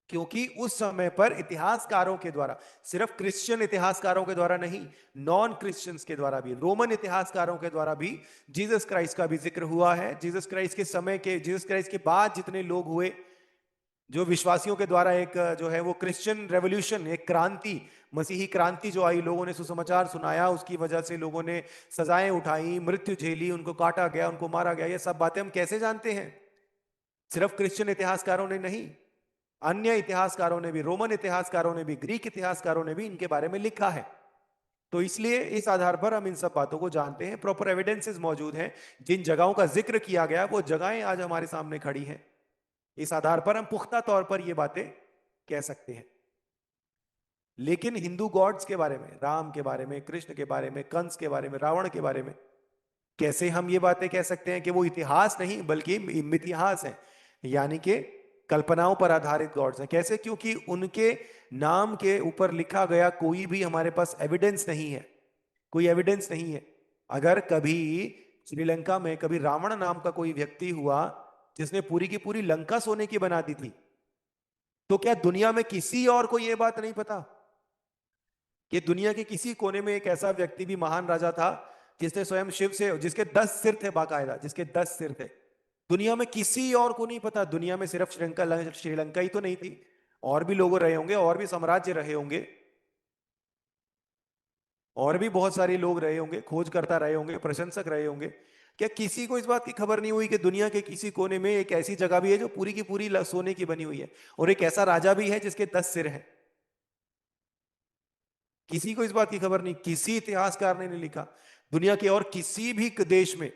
क्योंकि उस समय पर इतिहासकारों के द्वारा, सिर्फ क्रिश्चियन इतिहासकारों के द्वारा नहीं, नॉन क्रिश्चियंस के द्वारा भी, रोमन इतिहासकारों के द्वारा भी जीसस क्राइस्ट का भी जिक्र हुआ है। जीसस क्राइस्ट के समय के, जीसस क्राइस्ट के बाद जितने लोग हुए, जो विश्वासियों के द्वारा एक जो है वो क्रिश्चियन रेवोल्यूशन, एक क्रांति, मसीही क्रांति जो आई, लोगों ने सुसमाचार सुनाया, उसकी वजह से लोगों ने सजाएं उठाई, मृत्यु झेली, उनको काटा गया, उनको मारा गया, ये सब बातें हम कैसे जानते हैं? सिर्फ क्रिश्चियन इतिहासकारों ने नहीं, अन्य इतिहासकारों ने भी, रोमन इतिहासकारों ने भी, ग्रीक इतिहासकारों ने भी इनके बारे में लिखा है। तो इसलिए इस आधार पर हम इन सब बातों को जानते हैं, प्रॉपर एविडेंसेस मौजूद हैं। जिन जगहों का जिक्र किया गया वो जगहें आज हमारे सामने खड़ी हैं। इस आधार पर हम पुख्ता तौर पर ये बातें कह सकते हैं। लेकिन हिंदू गॉड्स के बारे में, राम के बारे में, कृष्ण के बारे में, कंस के बारे में, रावण के बारे में कैसे हम ये बातें कह सकते हैं कि वो इतिहास नहीं बल्कि मिथिहास है, यानी कि कल्पनाओं पर आधारित गॉड्स हैं? कैसे? क्योंकि उनके नाम के ऊपर लिखा गया कोई भी हमारे पास एविडेंस नहीं है, कोई एविडेंस नहीं है। अगर कभी श्रीलंका में कभी रावण नाम का कोई व्यक्ति हुआ जिसने पूरी की पूरी लंका सोने की बना दी थी, तो क्या दुनिया में किसी और को यह बात नहीं पता कि दुनिया के किसी कोने में एक ऐसा व्यक्ति भी महान राजा था जिसने स्वयं शिव से, जिसके 10 सिर थे बाकायदा, जिसके 10 सिर थे? दुनिया में किसी और को नहीं पता। दुनिया में सिर्फ श्रीलंका श्रीलंका ही तो नहीं थी, और भी लोग रहे होंगे, और भी साम्राज्य रहे होंगे, और भी बहुत सारे लोग रहे होंगे, खोजकर्ता रहे होंगे, प्रशंसक रहे होंगे। क्या किसी को इस बात की खबर नहीं हुई कि दुनिया के किसी कोने में एक ऐसी जगह भी है जो पूरी की पूरी सोने की बनी हुई है, और एक ऐसा राजा भी है जिसके 10 सिर हैं? किसी को इस बात की खबर नहीं, किसी इतिहासकार ने नहीं लिखा। दुनिया के और किसी भी देश में,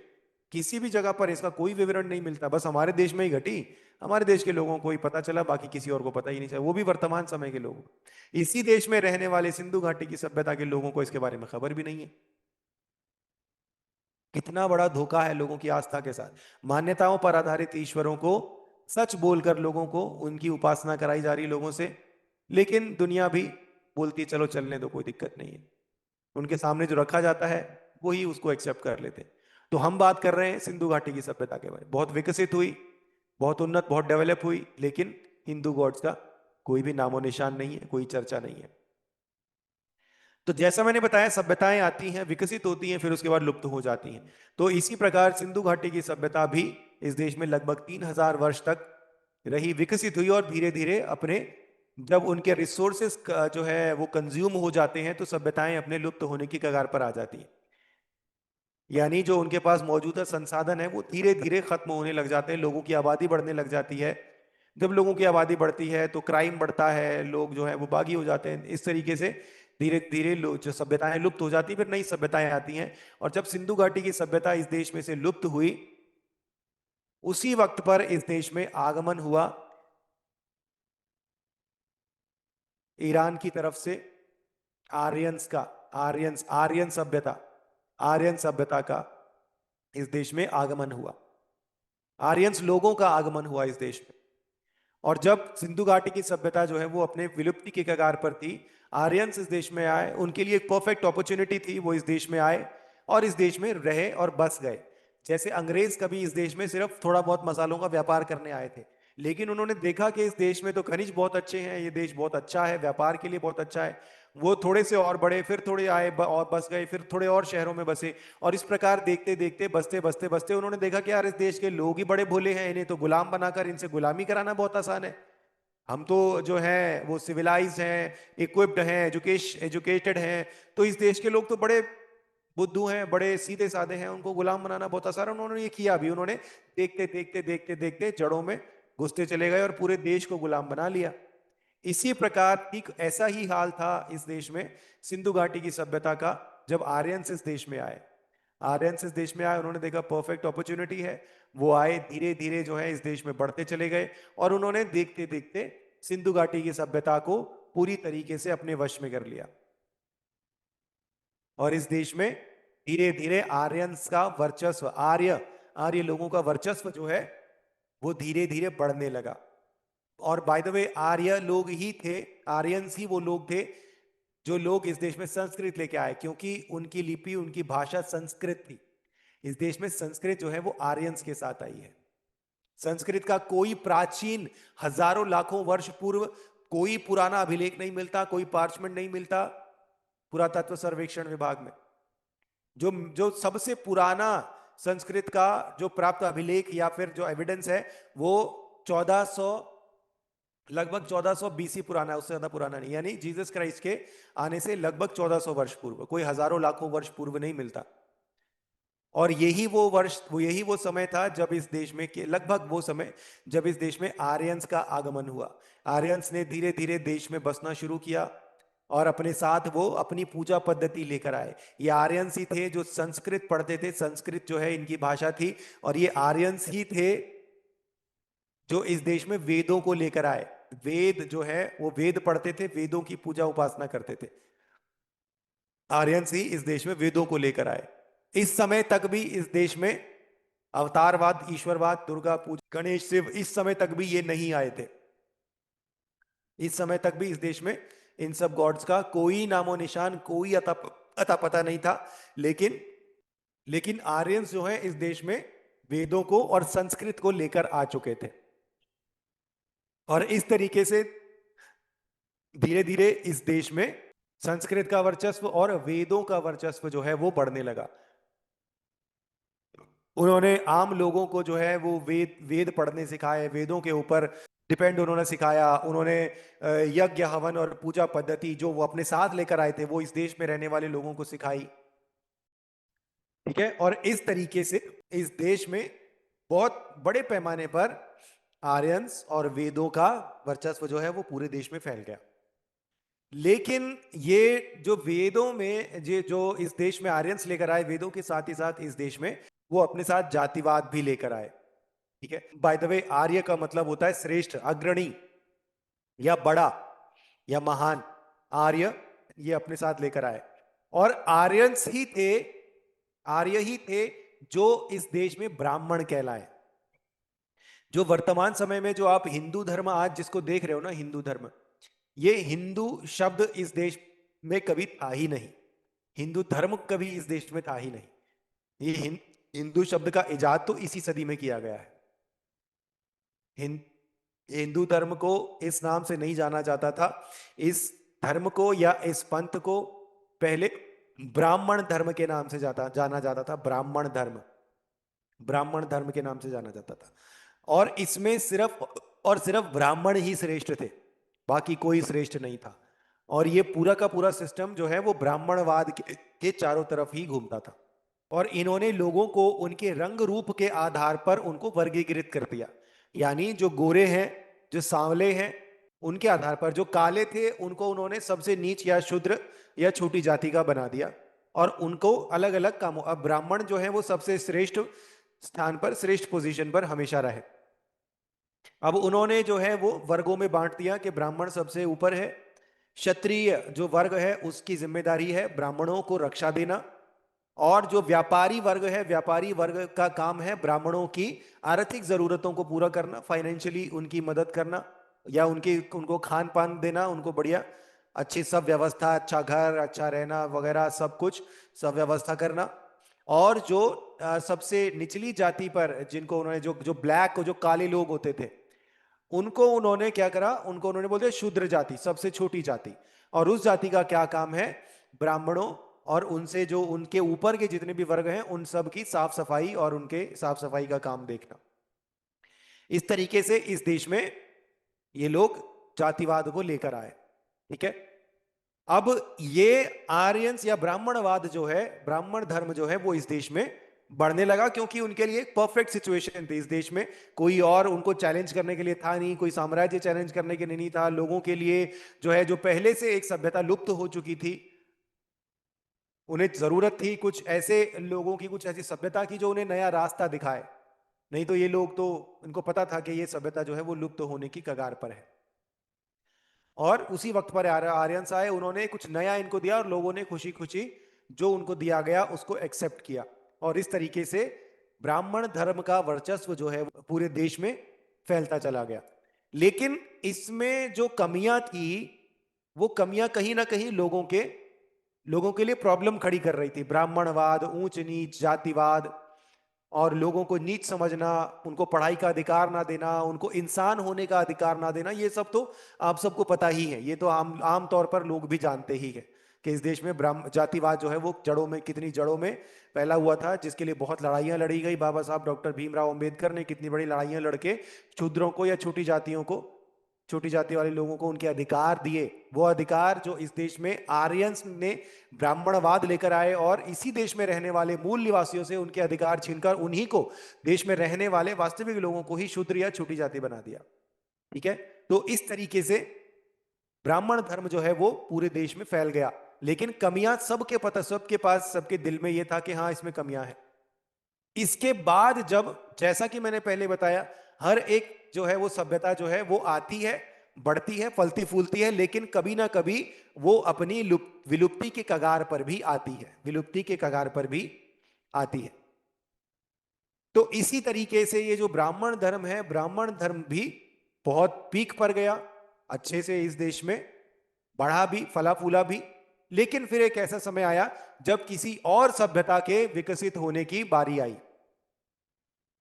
किसी भी जगह पर इसका कोई विवरण नहीं मिलता। बस हमारे देश में ही घटी, हमारे देश के लोगों को ही पता चला, बाकी किसी और को पता ही नहीं चला, वो भी वर्तमान समय के लोगों को। इसी देश में रहने वाले सिंधु घाटी की सभ्यता के लोगों को इसके बारे में खबर भी नहीं है। कितना बड़ा धोखा है लोगों की आस्था के साथ। मान्यताओं पर आधारित ईश्वरों को सच बोलकर लोगों को उनकी उपासना कराई जा रही लोगों से, लेकिन दुनिया भी बोलती चलो चलने दो, कोई दिक्कत नहीं है। उनके सामने जो रखा जाता है वही उसको एक्सेप्ट कर लेते हैं। तो हम बात कर रहे हैं सिंधु घाटी की सभ्यता के बारे में। बहुत विकसित हुई, बहुत उन्नत, बहुत डेवलप हुई, लेकिन हिंदू गॉड्स का कोई भी नामो निशान नहीं है, कोई चर्चा नहीं है। तो जैसा मैंने बताया, सभ्यताएं आती हैं, विकसित होती हैं, फिर उसके बाद लुप्त हो जाती हैं। तो इसी प्रकार सिंधु घाटी की सभ्यता भी इस देश में लगभग 3000 वर्ष तक रही, विकसित हुई, और धीरे धीरे अपने, जब उनके रिसोर्सेस जो है वो कंज्यूम हो जाते हैं, तो सभ्यताएं अपने लुप्त होने की कगार पर आ जाती हैं। यानी जो उनके पास मौजूदा संसाधन है वो धीरे धीरे खत्म होने लग जाते हैं, लोगों की आबादी बढ़ने लग जाती है। जब लोगों की आबादी बढ़ती है तो क्राइम बढ़ता है, लोग जो है वो बागी हो जाते हैं। इस तरीके से धीरे धीरे जो सभ्यताएं लुप्त हो जाती है, फिर नई सभ्यताएं आती हैं। और जब सिंधु घाटी की सभ्यता इस देश में से लुप्त हुई, उसी वक्त पर इस देश में आगमन हुआ ईरान की तरफ से आर्यंस का। आर्यन सभ्यता, आर्यन सभ्यता का इस देश में आगमन हुआ। आर्यंस लोगों का आगमन हुआ इस देश में। और जब सिंधु घाटी की सभ्यता जो है वो अपने विलुप्ति के कगार पर थी, आर्यंस इस देश में आए, उनके लिए एक परफेक्ट अपॉर्चुनिटी थी, वो इस देश में आए और इस देश में रहे और बस गए। जैसे अंग्रेज कभी इस देश में सिर्फ थोड़ा बहुत मसालों का व्यापार करने आए थे, लेकिन उन्होंने देखा कि इस देश में तो खनिज बहुत अच्छे हैं, ये देश बहुत अच्छा है, व्यापार के लिए बहुत अच्छा है। वो थोड़े से और बड़े, फिर थोड़े आए और बस गए, फिर थोड़े और शहरों में बसे, और इस प्रकार देखते देखते, बसते बसते बसते उन्होंने देखा कि यार इस देश के लोग ही बड़े भोले हैं, इन्हें तो गुलाम बनाकर इनसे गुलामी कराना बहुत आसान है। हम तो जो है वो सिविलाइज हैं, इक्विप्ड हैं, एजुकेटेड हैं, तो इस देश के लोग तो बड़े बुद्धू हैं, बड़े सीधे साधे हैं, उनको गुलाम बनाना बहुत आसान है। उन्होंने ये किया भी, उन्होंने देखते देखते देखते देखते जड़ों में घुसते चले गए और पूरे देश को गुलाम बना लिया। इसी प्रकार ठीक ऐसा ही हाल था इस देश में सिंधु घाटी की सभ्यता का। जब आर्यंस इस देश में आए, आर्यंस इस देश में आए, उन्होंने देखा परफेक्ट अपॉर्चुनिटी है, वो आए, धीरे धीरे जो है इस देश में बढ़ते चले गए, और उन्होंने देखते देखते सिंधु घाटी की सभ्यता को पूरी तरीके से अपने वश में कर लिया। और इस देश में धीरे धीरे आर्यंस का वर्चस्व, आर्य आर्य लोगों का वर्चस्व जो है वो धीरे धीरे बढ़ने लगा। और बाय द वे, आर्य लोग ही थे, आर्यंस ही वो लोग थे जो लोग इस देश में संस्कृत लेके आए, क्योंकि उनकी लिपि, उनकी भाषा संस्कृत थी। इस देश में संस्कृत जो है वो आर्यंस के साथ आई है। संस्कृत का कोई प्राचीन, हजारों लाखों वर्ष पूर्व कोई पुराना अभिलेख नहीं मिलता, कोई पार्चमेंट नहीं मिलता पुरातत्व सर्वेक्षण विभाग में। जो जो सबसे पुराना संस्कृत का जो प्राप्त अभिलेख या फिर जो एविडेंस है वो 1400, लगभग 1400 बीसी पुराना है, उससे ज्यादा पुराना नहीं। यानी जीसस क्राइस्ट के आने से लगभग 1400 वर्ष पूर्व, कोई हजारों लाखों वर्ष पूर्व नहीं मिलता। और यही वो वर्ष, वो यही वो समय था जब इस देश में के लगभग वो समय जब इस देश में आर्यंस का आगमन हुआ। आर्यंस ने धीरे धीरे देश में बसना शुरू किया और अपने साथ वो अपनी पूजा पद्धति लेकर आए। ये आर्यंस ही थे जो संस्कृत पढ़ते थे, संस्कृत जो है इनकी भाषा थी, और ये आर्यंस ही थे जो इस देश में वेदों को लेकर आए। वेद जो है वो वेद पढ़ते थे, वेदों की पूजा उपासना करते थे। आर्यंस ही इस देश में वेदों को लेकर आए। इस समय तक भी इस देश में अवतारवाद, ईश्वरवाद, दुर्गा पूजा, गणेश, शिव, इस समय तक भी ये नहीं आए थे। इस समय तक भी इस देश में इन सब गॉड्स का कोई नामो निशान, कोई अता पता नहीं था। लेकिन लेकिन आर्यंस जो है इस देश में वेदों को और संस्कृत को लेकर आ चुके थे, और इस तरीके से धीरे धीरे इस देश में संस्कृत का वर्चस्व और वेदों का वर्चस्व जो है वो बढ़ने लगा। उन्होंने आम लोगों को जो है वो वेद वेद पढ़ने सिखाए, वेदों के ऊपर डिपेंड उन्होंने सिखाया। उन्होंने यज्ञ हवन और पूजा पद्धति जो वो अपने साथ लेकर आए थे वो इस देश में रहने वाले लोगों को सिखाई। ठीक है, और इस तरीके से इस देश में बहुत बड़े पैमाने पर आर्यंस और वेदों का वर्चस्व जो है वो पूरे देश में फैल गया। लेकिन ये जो वेदों में जो इस देश में आर्यंस लेकर आए, वेदों के साथ ही साथ इस देश में वो अपने साथ जातिवाद भी लेकर आए। ठीक है, बाय द वे आर्य का मतलब होता है श्रेष्ठ, अग्रणी या बड़ा या महान। आर्य ये अपने साथ लेकर आए, और आर्यंस ही थे, आर्य ही थे जो इस देश में ब्राह्मण कहलाए। जो वर्तमान समय में जो आप हिंदू धर्म आज जिसको देख रहे हो ना, हिंदू धर्म, ये हिंदू शब्द इस देश में कभी था ही नहीं। हिंदू धर्म कभी इस देश में था ही नहीं। ये हिंदू शब्द का इजाद तो इसी सदी में किया गया है। हिंदू धर्म को इस नाम से नहीं जाना जाता था। इस धर्म को या इस पंथ को पहले ब्राह्मण धर्म के नाम से जाना जाता था। ब्राह्मण धर्म, ब्राह्मण धर्म के नाम से जाना जाता था, और इसमें सिर्फ और सिर्फ ब्राह्मण ही श्रेष्ठ थे, बाकी कोई श्रेष्ठ नहीं था। और ये पूरा का पूरा सिस्टम जो है वो ब्राह्मणवाद के चारों तरफ ही घूमता था। और इन्होंने लोगों को उनके रंग रूप के आधार पर उनको वर्गीकृत कर दिया। यानी जो गोरे हैं, जो सांवले हैं, उनके आधार पर, जो काले थे उनको उन्होंने सबसे नीच या शूद्र या छोटी जाति का बना दिया, और उनको अलग अलग कामों, अब ब्राह्मण जो है वो सबसे श्रेष्ठ स्थान पर, श्रेष्ठ पोजीशन पर हमेशा रहे। अब उन्होंने जो है वो वर्गों में बांट दिया कि ब्राह्मण सबसे ऊपर है, क्षत्रिय जो वर्ग है उसकी जिम्मेदारी है ब्राह्मणों को रक्षा देना, और जो व्यापारी वर्ग है, व्यापारी वर्ग का काम है ब्राह्मणों की आर्थिक जरूरतों को पूरा करना, फाइनेंशियली उनकी मदद करना, या उनको खान पान देना, उनको बढ़िया अच्छी सब व्यवस्था, अच्छा घर, अच्छा रहना वगैरह सब कुछ, सब व्यवस्था करना। और जो सबसे निचली जाति पर जिनको उन्होंने जो जो ब्लैक, जो काले लोग होते थे, उनको उन्होंने क्या करा, उनको उन्होंने बोल दिया शूद्र जाति, सबसे छोटी जाति। और उस जाति का क्या काम है, ब्राह्मणों और उनसे जो उनके ऊपर के जितने भी वर्ग हैं उन सब की साफ सफाई और उनके साफ सफाई का काम देखना। इस तरीके से इस देश में ये लोग जातिवाद को लेकर आए। ठीक है, अब ये आर्यंस या ब्राह्मणवाद जो है, ब्राह्मण धर्म जो है वो इस देश में बढ़ने लगा, क्योंकि उनके लिए एक परफेक्ट सिचुएशन थी। इस देश में कोई और उनको चैलेंज करने के लिए था नहीं, कोई साम्राज्य चैलेंज करने के लिए नहीं था। लोगों के लिए जो है, जो पहले से एक सभ्यता लुप्त हो चुकी थी, उन्हें जरूरत थी कुछ ऐसे लोगों की, कुछ ऐसी सभ्यता की जो उन्हें नया रास्ता दिखाए। नहीं तो ये लोग तो, इनको पता था कि ये सभ्यता जो है वो लुप्त होने की कगार पर है। और उसी वक्त पर आर्यंस आए, उन्होंने कुछ नया इनको दिया, और लोगों ने खुशी खुशी जो उनको दिया गया उसको एक्सेप्ट किया। और इस तरीके से ब्राह्मण धर्म का वर्चस्व जो है पूरे देश में फैलता चला गया। लेकिन इसमें जो कमियां थी, वो कमियां कहीं ना कहीं लोगों के लिए प्रॉब्लम खड़ी कर रही थी। ब्राह्मणवाद, ऊंच नीच, जातिवाद, और लोगों को नीच समझना, उनको पढ़ाई का अधिकार ना देना, उनको इंसान होने का अधिकार ना देना, ये सब तो आप सबको पता ही है। ये तो आम तौर पर लोग भी जानते ही है कि इस देश में ब्राह्मण जातिवाद जो है वो जड़ों में, कितनी जड़ों में फैला हुआ था, जिसके लिए बहुत लड़ाइयां लड़ी गई। बाबा साहब डॉक्टर भीमराव अंबेडकर ने कितनी बड़ी लड़ाइयां लड़के शूद्रों को या छोटी जातियों को, छोटी जाति वाले लोगों को उनके अधिकार दिए। वो अधिकार जो इस देश में आर्यंस ने ब्राह्मणवाद लेकर आए, और इसी देश में रहने वाले मूल निवासियों से उनके अधिकार छीनकर उन्हीं को, देश में रहने वाले वास्तविक लोगों को ही शूद्र या छोटी जाति बना दिया। ठीक है, तो इस तरीके से ब्राह्मण धर्म जो है वो पूरे देश में फैल गया। लेकिन कमियां सबके पता, सबके पास, सबके दिल में यह था कि हाँ इसमें कमियां हैं। इसके बाद जब, जैसा कि मैंने पहले बताया, हर एक जो है वो सभ्यता जो है वो आती है, बढ़ती है, फलती फूलती है, लेकिन कभी ना कभी वो अपनी विलुप्ति के कगार पर भी आती है, विलुप्ति के कगार पर भी आती है। तो इसी तरीके से ये जो ब्राह्मण धर्म है, ब्राह्मण धर्म भी बहुत पीक पर गया, अच्छे से इस देश में बढ़ा भी, फला फूला भी। लेकिन फिर एक ऐसा समय आया जब किसी और सभ्यता के विकसित होने की बारी आई।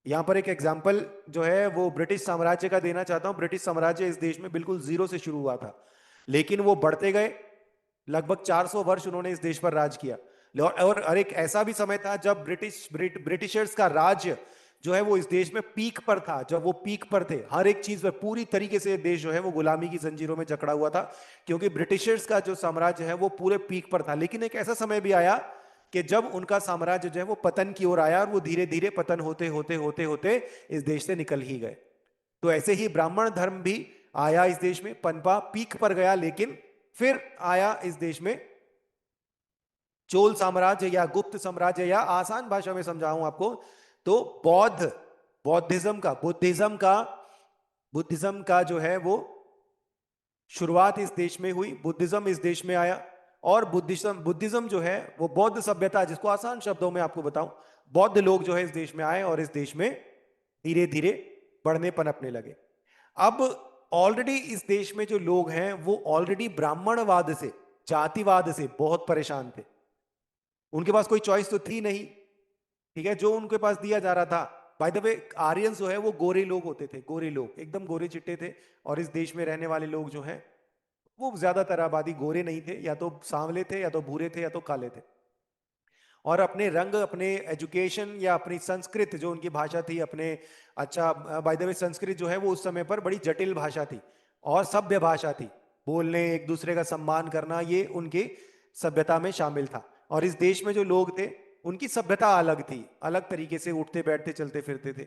यहां पर एक एग्जाम्पल जो है वो ब्रिटिश साम्राज्य का देना चाहता हूं। ब्रिटिश साम्राज्य इस देश में बिल्कुल जीरो से शुरू हुआ था, लेकिन वो बढ़ते गए। लगभग 400 वर्ष उन्होंने इस देश पर राज किया। और एक ऐसा भी समय था जब ब्रिटिशर्स का राज्य जो है वो इस देश में पीक पर था। जब वो पीक पर थे, हर एक चीज में पूरी तरीके से देश जो है वो गुलामी की जंजीरों में जकड़ा हुआ था, क्योंकि ब्रिटिशर्स का जो साम्राज्य है वो पूरे पीक पर था। लेकिन एक ऐसा समय भी आया कि जब उनका साम्राज्य जो है वो पतन की ओर आया, और वो धीरे धीरे पतन होते होते होते होते इस देश से निकल ही गए। तो ऐसे ही ब्राह्मण धर्म भी आया इस देश में, पनपा, पीक पर गया, लेकिन फिर आया इस देश में चोल साम्राज्य या गुप्त साम्राज्य, या आसान भाषा में समझाऊं आपको तो बुद्धिज्म का जो है वो शुरुआत इस देश में हुई। बुद्धिज्म इस देश में आया, और बुद्धिज्म जो है वो बौद्ध सभ्यता, जिसको आसान शब्दों में आपको बताऊं, बौद्ध लोग जो है इस देश में आए और इस देश में धीरे धीरे बढ़ने पनपने लगे। अब ऑलरेडी इस देश में जो लोग हैं वो ऑलरेडी ब्राह्मणवाद से, जातिवाद से बहुत परेशान थे। उनके पास कोई चॉइस तो थी नहीं, ठीक है, जो उनके पास दिया जा रहा था। बाय द वे, आर्यंस जो है वो गोरे लोग होते थे, गोरे लोग एकदम गोरे चिट्टे थे। और इस देश में रहने वाले लोग जो हैं वो ज्यादातर आबादी गोरे नहीं थे, या तो सांवले थे, या तो भूरे थे, या तो काले थे। और अपने रंग, अपने एजुकेशन या अपनी संस्कृत जो उनकी भाषा थी, अपने, अच्छा बाय द वे, संस्कृत जो है वो उस समय पर बड़ी जटिल भाषा थी और सभ्य भाषा थी। बोलने, एक दूसरे का सम्मान करना, ये उनकी सभ्यता में शामिल था। और इस देश में जो लोग थे उनकी सभ्यता अलग थी, अलग तरीके से उठते बैठते चलते फिरते थे,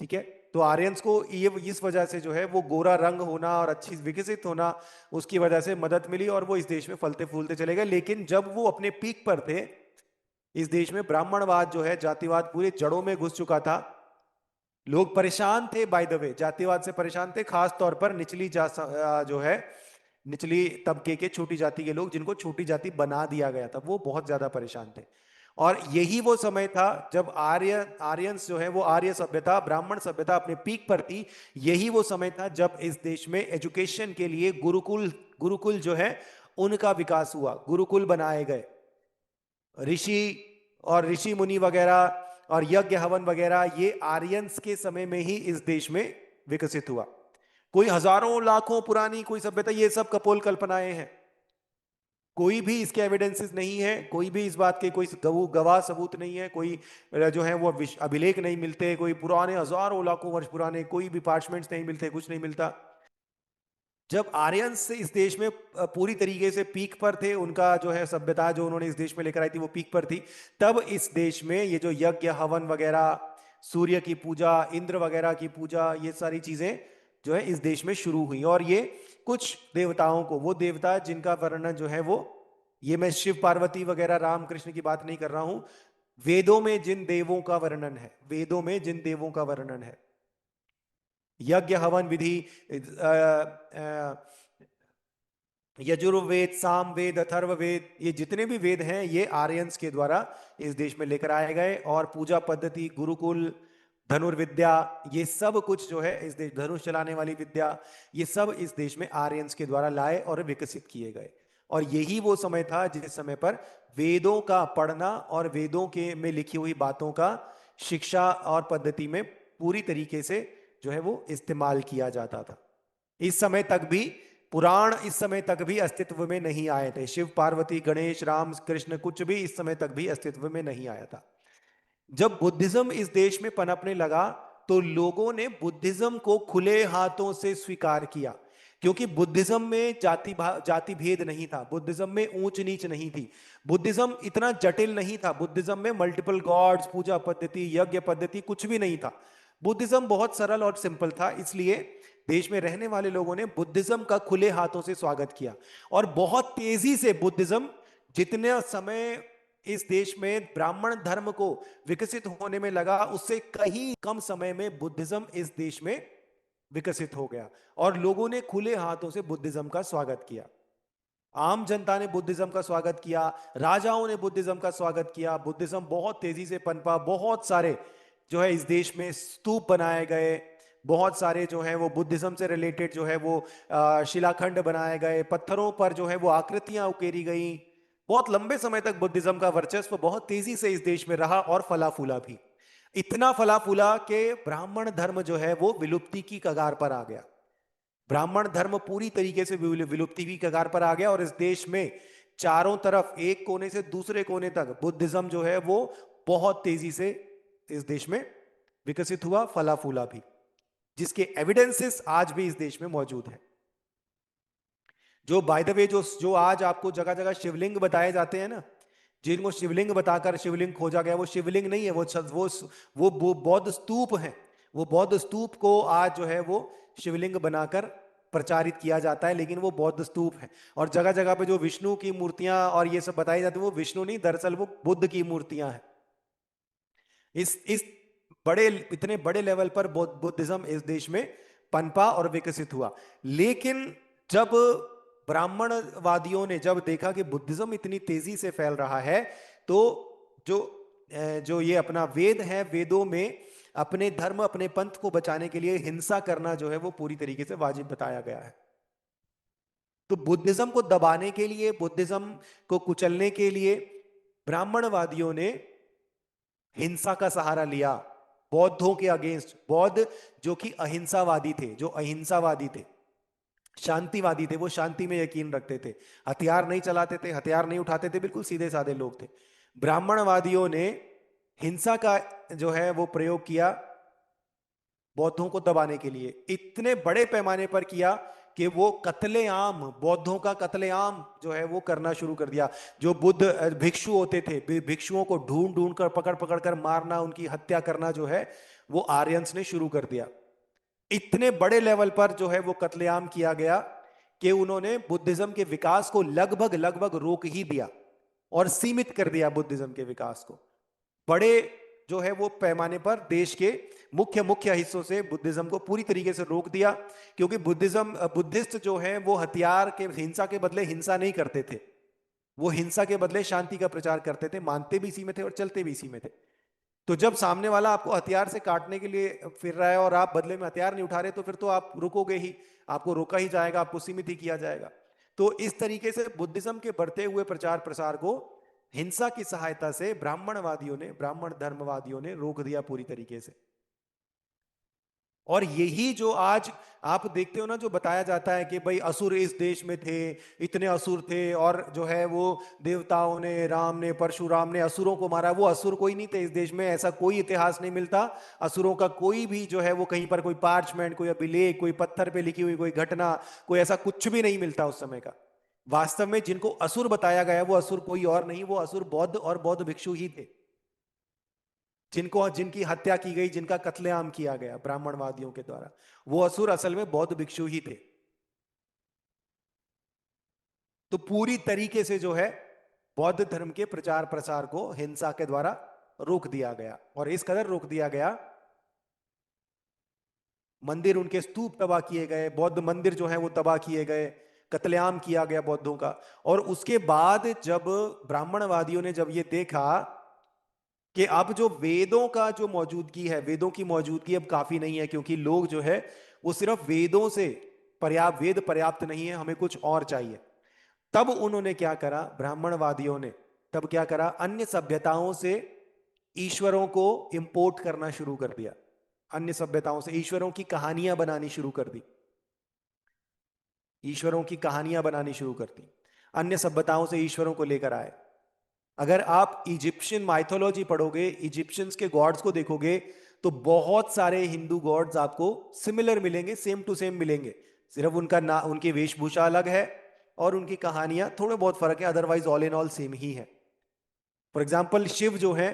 ठीक है। तो आर्यंस को ये इस वजह से जो है वो गोरा रंग होना और अच्छी विकसित होना, उसकी वजह से मदद मिली और वो इस देश में फलते फूलते चले गए। लेकिन जब वो अपने पीक पर थे, इस देश में ब्राह्मणवाद जो है, जातिवाद पूरे जड़ों में घुस चुका था। लोग परेशान थे, बाय द वे, जातिवाद से परेशान थे, खास तौर पर जो है निचली तबके के, छोटी जाति के लोग, जिनको छोटी जाति बना दिया गया था, वो बहुत ज्यादा परेशान थे। और यही वो समय था जब आर्यंस जो है वो, आर्य सभ्यता, ब्राह्मण सभ्यता अपने पीक पर थी। यही वो समय था जब इस देश में एजुकेशन के लिए गुरुकुल जो है उनका विकास हुआ, गुरुकुल बनाए गए। ऋषि और ऋषि मुनि वगैरह और यज्ञ हवन वगैरह, ये आर्यंस के समय में ही इस देश में विकसित हुआ। कोई हजारों लाखों पुरानी कोई सभ्यता, ये सब कपोल कल्पनाएं हैं। कोई भी इसके एविडेंसेस नहीं है, कोई भी इस बात के कोई गवाह सबूत नहीं है, कोई जो है वो अभिलेख नहीं मिलते, कोई पुराने हजारों लाखों वर्ष पुराने कोई भी पार्चमेंट्स नहीं मिलते, कुछ नहीं मिलता। जब आर्यंस इस देश में पूरी तरीके से पीक पर थे, उनका जो है सभ्यता जो उन्होंने इस देश में लेकर आई थी वो पीक पर थी, तब इस देश में ये जो यज्ञ हवन वगैरह, सूर्य की पूजा, इंद्र वगैरह की पूजा, ये सारी चीजें जो है इस देश में शुरू हुई। और ये कुछ देवताओं को, वो देवता जिनका वर्णन जो है वो, ये मैं शिव पार्वती वगैरह राम कृष्ण की बात नहीं कर रहा हूं, वेदों में जिन देवों का वर्णन है, वेदों में जिन देवों का वर्णन है, यज्ञ हवन विधि, यजुर्वेद, सामवेद, अथर्ववेद, ये जितने भी वेद हैं ये आर्यंस के द्वारा इस देश में लेकर आए गए। और पूजा पद्धति, गुरुकुल, धनुर्विद्या, ये सब कुछ जो है इस देश, धनुष चलाने वाली विद्या, ये सब इस देश में आर्यंस के द्वारा लाए और विकसित किए गए। और यही वो समय था जिस समय पर वेदों का पढ़ना और वेदों के में लिखी हुई बातों का शिक्षा और पद्धति में पूरी तरीके से जो है वो इस्तेमाल किया जाता था। इस समय तक भी पुराण, इस समय तक भी अस्तित्व में नहीं आए थे। शिव पार्वती, गणेश, राम कृष्ण, कुछ भी इस समय तक भी अस्तित्व में नहीं आया था। जब बुद्धिज्म इस देश में पनपने लगा तो लोगों ने बुद्धिज्म को खुले हाथों से स्वीकार किया, क्योंकि बुद्धिज्म में जाति भेद नहीं था, बुद्धिज्म में ऊंच नीच नहीं थी, बुद्धिज्म इतना जटिल नहीं था, बुद्धिज्म में मल्टीपल गॉड्स, पूजा पद्धति, यज्ञ पद्धति कुछ भी नहीं था। बुद्धिज्म बहुत सरल और सिंपल था, इसलिए देश में रहने वाले लोगों ने बुद्धिज्म का खुले हाथों से स्वागत किया। और बहुत तेजी से बुद्धिज्म, जितने समय इस देश में ब्राह्मण धर्म को विकसित होने में लगा, उससे कहीं कम समय में बुद्धिज्म इस देश में विकसित हो गया और लोगों ने खुले हाथों से बुद्धिज्म का स्वागत किया। आम जनता ने बुद्धिज्म का स्वागत किया, राजाओं ने बुद्धिज्म का स्वागत किया। बुद्धिज्म बहुत तेजी से पनपा, बहुत सारे जो है इस देश में स्तूप बनाए गए, बहुत सारे जो है वो बुद्धिज्म से रिलेटेड जो है वो शिलाखंड बनाए गए, पत्थरों पर जो है वो आकृतियां उकेरी गई। बहुत लंबे समय तक बुद्धिज्म का वर्चस्व बहुत तेजी से इस देश में रहा और फला फूला भी। इतना फला फूला कि ब्राह्मण धर्म जो है वो विलुप्ति की कगार पर आ गया। ब्राह्मण धर्म पूरी तरीके से विलुप्ति की कगार पर आ गया और इस देश में चारों तरफ एक कोने से दूसरे कोने तक बुद्धिज्म जो है वो बहुत तेजी से इस देश में विकसित हुआ, फला फूला भी, जिसके एविडेंसेस आज भी इस देश में मौजूद हैं। जो बाय द वे जो जो आज आपको जगह जगह शिवलिंग बताए जाते हैं ना, जिनको शिवलिंग बताकर शिवलिंग खोजा गया, वो शिवलिंग नहीं है, वो बौद्ध स्तूप हैं। वो बौद्ध स्तूप को आज जो है वो शिवलिंग बनाकर प्रचारित किया जाता है, लेकिन वो बौद्ध स्तूप है। और जगह जगह पे जो विष्णु की मूर्तियां और ये सब बताई जाती है, वो विष्णु नहीं, दरअसल वो बुद्ध की मूर्तियां हैं। इस बड़े इतने बड़े लेवल पर बुद्धिज्म इस देश में पनपा और विकसित हुआ। लेकिन जब ब्राह्मणवादियों ने जब देखा कि बुद्धिज्म इतनी तेजी से फैल रहा है, तो जो जो ये अपना वेद है, वेदों में अपने धर्म अपने पंथ को बचाने के लिए हिंसा करना जो है वो पूरी तरीके से वाजिब बताया गया है। तो बुद्धिज्म को दबाने के लिए, बुद्धिज्म को कुचलने के लिए ब्राह्मणवादियों ने हिंसा का सहारा लिया बौद्धों के अगेंस्ट। बौद्ध जो कि अहिंसावादी थे, जो अहिंसावादी थे, शांतिवादी थे, वो शांति में यकीन रखते थे, हथियार नहीं चलाते थे, हथियार नहीं उठाते थे, बिल्कुल सीधे साधे लोग थे। ब्राह्मणवादियों ने हिंसा का जो है वो प्रयोग किया बौद्धों को दबाने के लिए, इतने बड़े पैमाने पर किया कि वो कत्लेआम, बौद्धों का कत्लेआम जो है वो करना शुरू कर दिया। जो बुद्ध भिक्षु होते थे, भिक्षुओं को ढूंढ ढूंढ कर पकड़ पकड़ कर मारना, उनकी हत्या करना जो है वो आर्यंस ने शुरू कर दिया। इतने बड़े लेवल पर जो है वो कत्लेआम किया गया कि उन्होंने बुद्धिज्म के विकास को लगभग लगभग रोक ही दिया और सीमित कर दिया बुद्धिज्म के विकास को। बड़े जो है वो पैमाने पर देश के मुख्य मुख्य हिस्सों से बुद्धिज्म को पूरी तरीके से रोक दिया, क्योंकि बुद्धिस्ट जो है वो हथियार के, हिंसा के बदले हिंसा नहीं करते थे, वो हिंसा के बदले शांति का प्रचार करते थे, मानते भी इसी में थे और चलते भी इसी में थे। तो जब सामने वाला आपको हथियार से काटने के लिए फिर रहा है और आप बदले में हथियार नहीं उठा रहे, तो फिर तो आप रुकोगे ही, आपको रोका ही जाएगा, आपको सीमित ही किया जाएगा। तो इस तरीके से बुद्धिज्म के बढ़ते हुए प्रचार प्रसार को हिंसा की सहायता से ब्राह्मणवादियों ने, ब्राह्मण धर्मवादियों ने रोक दिया पूरी तरीके से। और यही जो आज आप देखते हो ना, जो बताया जाता है कि भाई असुर इस देश में थे, इतने असुर थे, और जो है वो देवताओं ने, राम ने, परशुराम ने असुरों को मारा, वो असुर कोई नहीं थे इस देश में, ऐसा कोई इतिहास नहीं मिलता। असुरों का कोई भी जो है वो कहीं पर कोई पार्चमेंट, कोई अभिलेख, कोई पत्थर पे लिखी हुई कोई घटना, कोई ऐसा कुछ भी नहीं मिलता उस समय का। वास्तव में जिनको असुर बताया गया वो असुर कोई और नहीं, वो असुर बौद्ध और बौद्ध भिक्षु ही थे, जिनको, जिनकी हत्या की गई, जिनका कत्लेआम किया गया ब्राह्मणवादियों के द्वारा, वो असुर असल में बौद्ध भिक्षु ही थे। तो पूरी तरीके से जो है बौद्ध धर्म के प्रचार प्रसार को हिंसा के द्वारा रोक दिया गया, और इस कदर रोक दिया गया, मंदिर, उनके स्तूप तबाह किए गए, बौद्ध मंदिर जो है वो तबाह किए गए, कत्लेआम किया गया बौद्धों का। और उसके बाद जब ब्राह्मणवादियों ने जब ये देखा कि अब जो वेदों का जो मौजूदगी है, वेदों की मौजूदगी अब काफी नहीं है, क्योंकि लोग जो है वो सिर्फ वेदों से पर्याप्त, वेद पर्याप्त नहीं है, हमें कुछ और चाहिए। तब उन्होंने क्या करा, ब्राह्मणवादियों ने तब क्या करा, अन्य सभ्यताओं से ईश्वरों को इंपोर्ट करना शुरू कर दिया। अन्य सभ्यताओं से ईश्वरों की कहानियां बनानी शुरू कर दी, ईश्वरों की कहानियां बनानी शुरू कर दी, अन्य सभ्यताओं से ईश्वरों को लेकर आए। अगर आप इजिप्शियन माइथोलॉजी पढ़ोगे, इजिप्शियंस के गॉड्स को देखोगे, तो बहुत सारे हिंदू गॉड्स आपको सिमिलर मिलेंगे, सेम टू सेम मिलेंगे, सिर्फ उनका ना, उनकी वेशभूषा अलग है और उनकी कहानियां थोड़े बहुत फर्क है, otherwise all in all same ही है। फॉर एग्जाम्पल शिव जो है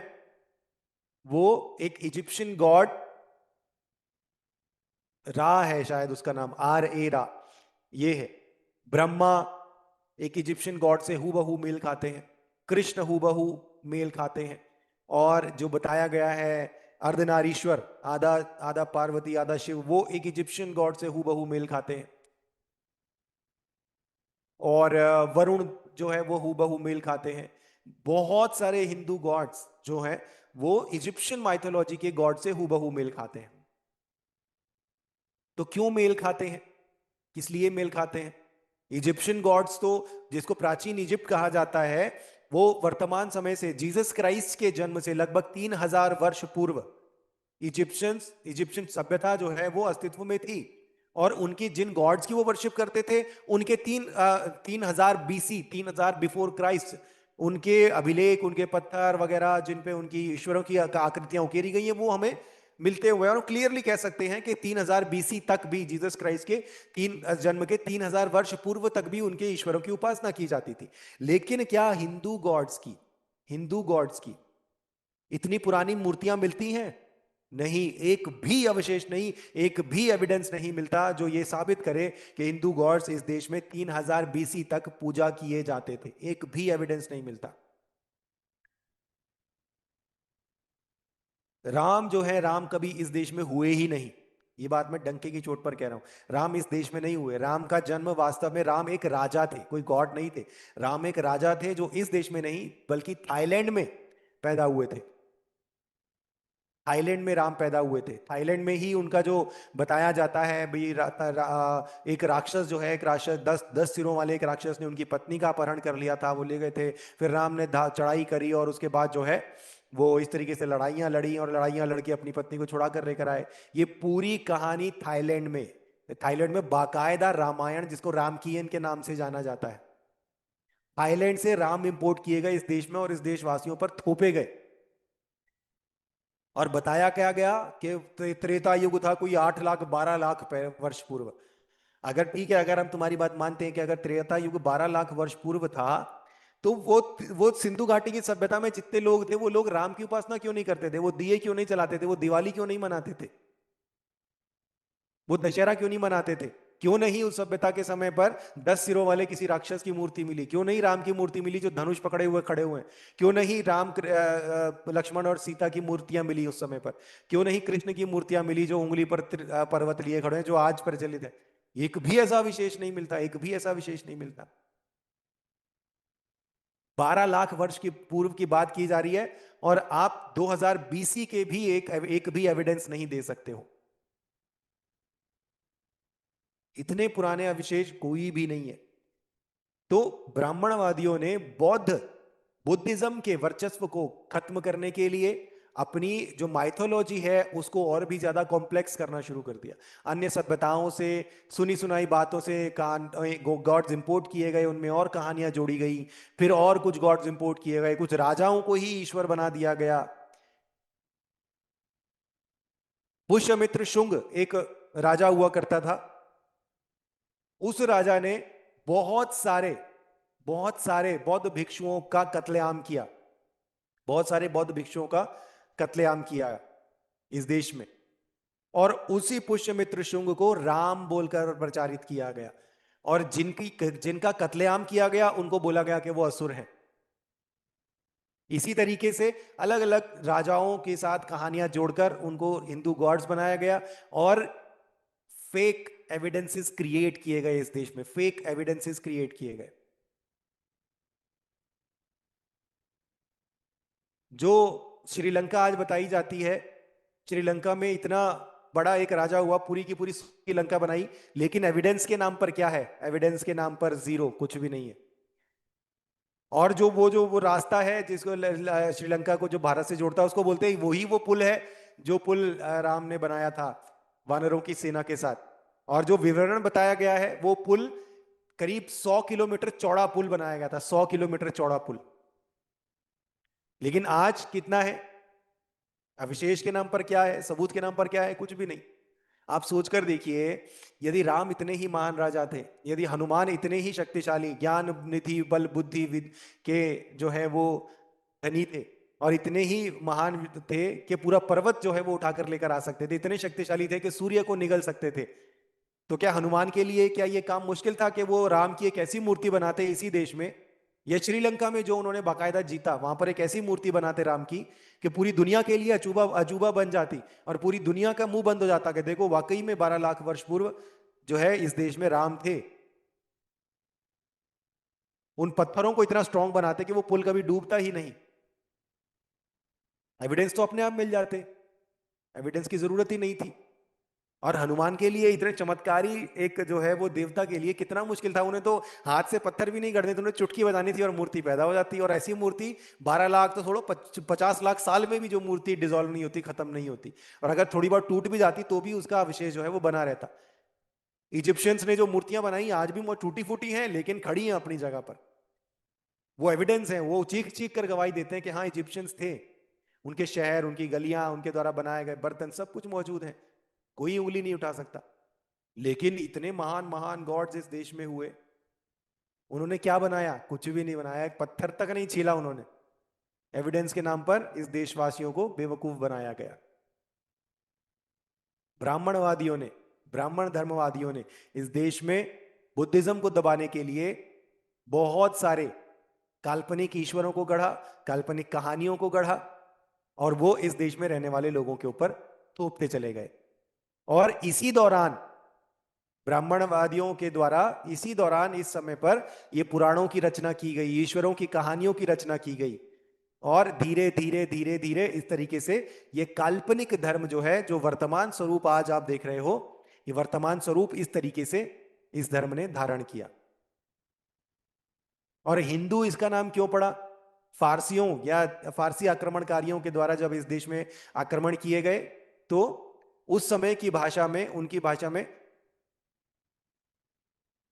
वो एक इजिप्शियन गॉड, रा है शायद उसका नाम, RA, ये है। ब्रह्मा एक इजिप्शियन गॉड से हूबहू मेल खाते हैं, कृष्ण हूबहू मेल खाते हैं, और जो बताया गया है अर्धनारीश्वर, आधा आधा पार्वती आधा शिव, वो एक इजिप्शियन गॉड से हूबहू मेल खाते हैं। और वरुण जो है वो हूबहू मेल खाते हैं। बहुत सारे हिंदू गॉड्स जो हैं वो इजिप्शियन माइथोलॉजी के गॉड से हूबहू मेल खाते हैं। तो क्यों मेल खाते हैं, किस लिए मेल खाते हैं? इजिप्शियन गॉड्स तो, जिसको प्राचीन इजिप्ट कहा जाता है, वो वर्तमान समय से, जीसस क्राइस्ट के जन्म से लगभग 3000 वर्ष पूर्व इजिप्शियन सभ्यता जो है वो अस्तित्व में थी। और उनकी जिन गॉड्स की वो वर्शिप करते थे, उनके 3000 BC, 3000 बिफोर क्राइस्ट, उनके अभिलेख, उनके पत्थर वगैरह जिन पे उनकी ईश्वरों की आकृतियां उकेरी गई हैं, वो हमें मिलते हुए, और क्लियरली कह सकते हैं कि 3000 BC तक भी, जीसस क्राइस्ट के जन्म के 3000 वर्ष पूर्व तक भी उनके ईश्वरों की उपासना की जाती थी। लेकिन क्या हिंदू गॉड्स की इतनी पुरानी मूर्तियां मिलती हैं? नहीं, एक भी अवशेष नहीं, एक भी एविडेंस नहीं मिलता जो यह साबित करे कि हिंदू गॉड्स इस देश में 3000 BC तक पूजा किए जाते थे। एक भी एविडेंस नहीं मिलता। राम जो है, राम कभी इस देश में हुए ही नहीं। ये बात मैं डंके की चोट पर कह रहा हूं, राम इस देश में नहीं हुए। राम का जन्म वास्तव में, राम एक राजा थे, कोई गॉड नहीं थे। राम एक राजा थे जो इस देश में नहीं बल्कि थाईलैंड में पैदा हुए थे। थाईलैंड में राम पैदा हुए थे। थाईलैंड में ही उनका जो बताया जाता है भाई, एक राक्षस जो है, एक राक्षस, 10 सिरों वाले एक राक्षस ने उनकी पत्नी का अपहरण कर लिया था, वो ले गए थे। फिर राम ने चढ़ाई करी और उसके बाद जो है वो इस तरीके से लड़ाइयां लड़ी, और लड़ाइयां लड़के अपनी पत्नी को छुड़ा कर लेकर आए। ये पूरी कहानी थाईलैंड में बाकायदा रामायण, जिसको रामकीयन के नाम से जाना जाता है, थाईलैंड से राम इंपोर्ट किए गए इस देश में और इस देशवासियों पर थोपे गए। और बताया क्या गया कि त्रेता युग था कोई 8 लाख 12 लाख वर्ष पूर्व। अगर ठीक है, अगर हम तुम्हारी बात मानते हैं कि अगर त्रेता युग 12 लाख वर्ष पूर्व था, तो वो सिंधु घाटी की सभ्यता में जितने लोग थे, वो लोग राम की उपासना क्यों नहीं करते थे? वो दिए क्यों नहीं जलाते थे? वो दिवाली क्यों नहीं मनाते थे? वो दशहरा क्यों नहीं मनाते थे? क्यों नहीं उस सभ्यता के समय पर 10 सिरों वाले किसी राक्षस की मूर्ति मिली? क्यों नहीं राम की मूर्ति मिली जो धनुष पकड़े हुए खड़े हुए हैं? क्यों नहीं लक्ष्मण और सीता की मूर्तियां मिली उस समय पर? क्यों नहीं कृष्ण की मूर्तियां मिली जो उंगली पर पर्वत लिए खड़े हैं, जो आज प्रचलित है? एक भी ऐसा विशेष नहीं मिलता, एक भी ऐसा विशेष नहीं मिलता। 12 लाख वर्ष की पूर्व की बात की जा रही है, और आप 2000 BC के भी एक भी एविडेंस नहीं दे सकते हो। इतने पुराने अवशेष कोई भी नहीं है। तो ब्राह्मणवादियों ने बुद्धिज्म के वर्चस्व को खत्म करने के लिए अपनी जो माइथोलॉजी है उसको और भी ज्यादा कॉम्प्लेक्स करना शुरू कर दिया। अन्य सभ्यताओं से सुनी सुनाई बातों से गॉड्स इंपोर्ट किए गए, उनमें और कहानियां जोड़ी गई। फिर और कुछ गॉड्स इंपोर्ट किए गए, कुछ राजाओं को ही ईश्वर बना दिया गया। पुष्यमित्र शुंग एक राजा हुआ करता था। उस राजा ने बहुत सारे बहुत सारे बौद्ध भिक्षुओं का कत्लेआम किया, बहुत सारे बौद्ध भिक्षुओं का कत्लेआम किया इस देश में। और उसी पुष्यमित्र शुंग को राम बोलकर प्रचारित किया गया, और जिनका कत्लेआम किया गया उनको बोला गया कि वो असुर हैं। इसी तरीके से अलग अलग राजाओं के साथ कहानियां जोड़कर उनको हिंदू गॉड्स बनाया गया, और फेक एविडेंसेस क्रिएट किए गए इस देश में, फेक एविडेंसेस क्रिएट किए गए। जो श्रीलंका आज बताई जाती है, श्रीलंका में इतना बड़ा एक राजा हुआ, पूरी की पूरी श्रीलंका बनाई, लेकिन एविडेंस के नाम पर क्या है? एविडेंस के नाम पर जीरो, कुछ भी नहीं है। और जो वो रास्ता है जिसको श्रीलंका को जो भारत से जोड़ता है, उसको बोलते हैं, वही वो पुल है जो पुल राम ने बनाया था वानरों की सेना के साथ। और जो विवरण बताया गया है, वो पुल करीब 100 किलोमीटर चौड़ा पुल बनाया गया था, 100 किलोमीटर चौड़ा पुल। लेकिन आज कितना है? अविशेष के नाम पर क्या है? सबूत के नाम पर क्या है? कुछ भी नहीं। आप सोचकर देखिए, यदि राम इतने ही महान राजा थे, यदि हनुमान इतने ही शक्तिशाली, ज्ञान निधि बल बुद्धि विद के जो है वो धनी थे, और इतने ही महान थे कि पूरा पर्वत जो है वो उठाकर लेकर आ सकते थे, इतने शक्तिशाली थे कि सूर्य को निगल सकते थे, तो क्या हनुमान के लिए क्या ये काम मुश्किल था कि वो राम की एक ऐसी मूर्ति बनाते इसी देश में, या श्रीलंका में जो उन्होंने बाकायदा जीता, वहां पर एक ऐसी मूर्ति बनाते राम की कि पूरी दुनिया के लिए अजूबा अजूबा बन जाती, और पूरी दुनिया का मुंह बंद हो जाता कि देखो वाकई में 12 लाख वर्ष पूर्व जो है इस देश में राम थे। उन पत्थरों को इतना स्ट्रांग बनाते कि वो पुल कभी डूबता ही नहीं। एविडेंस तो अपने आप मिल जाते, एविडेंस की जरूरत ही नहीं थी। और हनुमान के लिए इतने चमत्कारी एक जो है वो देवता के लिए कितना मुश्किल था। उन्हें तो हाथ से पत्थर भी नहीं करने थे, उन्हें चुटकी बजानी थी और मूर्ति पैदा हो जाती। और ऐसी मूर्ति 12 लाख तो छोड़ो, 50 लाख साल में भी जो मूर्ति डिसॉल्व नहीं होती, खत्म नहीं होती। और अगर थोड़ी बार टूट भी जाती तो भी उसका अवशेष जो है वो बना रहता। इजिप्शियंस ने जो मूर्तियां बनाई आज भी वो टूटी फूटी हैं लेकिन खड़ी हैं अपनी जगह पर। वो एविडेंस है, वो चीख चीख कर गवाही देते हैं कि हाँ इजिप्शियंस थे। उनके शहर, उनकी गलियां, उनके द्वारा बनाए गए बर्तन सब कुछ मौजूद है, कोई उंगली नहीं उठा सकता। लेकिन इतने महान महान गॉड्स इस देश में हुए, उन्होंने क्या बनाया? कुछ भी नहीं बनाया, एक पत्थर तक नहीं छीला उन्होंने। एविडेंस के नाम पर इस देशवासियों को बेवकूफ बनाया गया। ब्राह्मणवादियों ने, ब्राह्मण धर्मवादियों ने इस देश में बुद्धिज्म को दबाने के लिए बहुत सारे काल्पनिक ईश्वरों को गढ़ा, काल्पनिक कहानियों को गढ़ा, और वो इस देश में रहने वाले लोगों के ऊपर थोपते चले गए। और इसी दौरान ब्राह्मणवादियों के द्वारा, इसी दौरान, इस समय पर ये पुराणों की रचना की गई, ईश्वरों की कहानियों की रचना की गई। और धीरे धीरे धीरे धीरे इस तरीके से ये काल्पनिक धर्म जो है, जो वर्तमान स्वरूप आज आप देख रहे हो, ये वर्तमान स्वरूप इस तरीके से इस धर्म ने धारण किया। और हिंदू इसका नाम क्यों पड़ा? फारसियों या फारसी आक्रमणकारियों के द्वारा जब इस देश में आक्रमण किए गए तो उस समय की भाषा में, उनकी भाषा में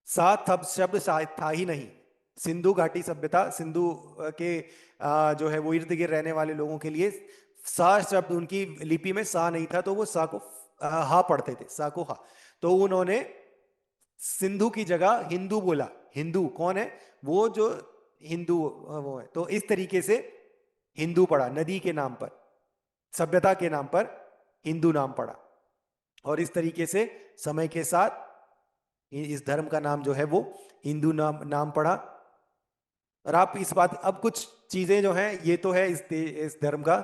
सात शब्द था ही नहीं। सिंधु घाटी सभ्यता, सिंधु के जो है वो इर्द गिर्द रहने वाले लोगों के लिए सा शब्द, उनकी लिपि में सा नहीं था, तो वो सा को हा पढ़ते थे, सा को हा। तो उन्होंने सिंधु की जगह हिंदू बोला। हिंदू कौन है? वो जो हिंदू वो है। तो इस तरीके से हिंदू पड़ा, नदी के नाम पर, सभ्यता के नाम पर हिंदू नाम पड़ा। और इस तरीके से समय के साथ इस धर्म का नाम जो है वो हिंदू नाम पड़ा। और आप इस बात, अब कुछ चीजें जो हैं, ये तो है इस धर्म का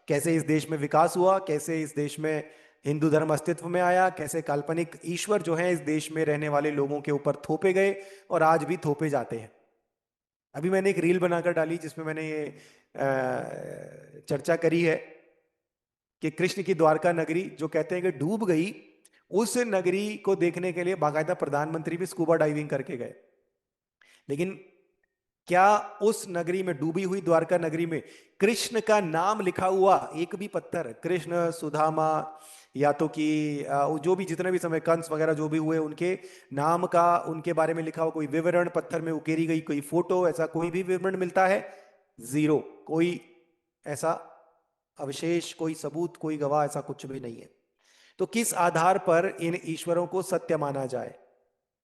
कैसे इस देश में विकास हुआ, कैसे इस देश में हिंदू धर्म अस्तित्व में आया, कैसे काल्पनिक ईश्वर जो है इस देश में रहने वाले लोगों के ऊपर थोपे गए और आज भी थोपे जाते हैं। अभी मैंने एक रील बनाकर डाली जिसमें मैंने ये चर्चा करी है कि कृष्ण की द्वारका नगरी जो कहते हैं कि डूब गई, उस नगरी को देखने के लिए बाकायदा प्रधानमंत्री भी स्कूबा डाइविंग करके गए। लेकिन क्या उस नगरी में, डूबी हुई द्वारका नगरी में, कृष्ण का नाम लिखा हुआ एक भी पत्थर, कृष्ण, सुदामा, या तो कि जो भी जितने भी समय कंस वगैरह जो भी हुए उनके नाम का, उनके बारे में लिखा हुआ कोई विवरण पत्थर में उकेरी गई कोई फोटो, ऐसा कोई भी विवरण मिलता है? जीरो। कोई ऐसा अवशेष, कोई सबूत, कोई गवाह, ऐसा कुछ भी नहीं है। तो किस आधार पर इन ईश्वरों को सत्य माना जाए?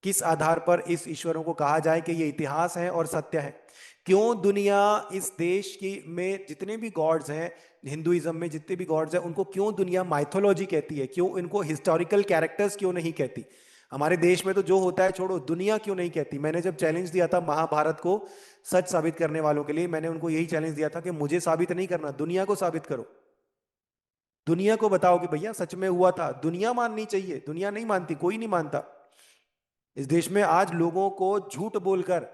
किस आधार पर इस ईश्वरों को कहा जाए कि ये इतिहास है और सत्य है? क्यों दुनिया, इस देश की में जितने भी गॉड्स हैं, हिंदुइज्म में जितने भी गॉड्स हैं, उनको क्यों दुनिया माइथोलॉजी कहती है? क्यों इनको हिस्टोरिकल कैरेक्टर्स क्यों नहीं कहती? हमारे देश में तो जो होता है छोड़ो, दुनिया क्यों नहीं कहती? मैंने जब चैलेंज दिया था महाभारत को सच साबित करने वालों के लिए, मैंने उनको यही चैलेंज दिया था कि मुझे साबित नहीं करना, दुनिया को साबित करो। दुनिया को बताओ कि भैया सच में हुआ था। दुनिया माननी चाहिए, दुनिया नहीं मानती, कोई नहीं मानता। इस देश में आज लोगों को झूठ बोलकर,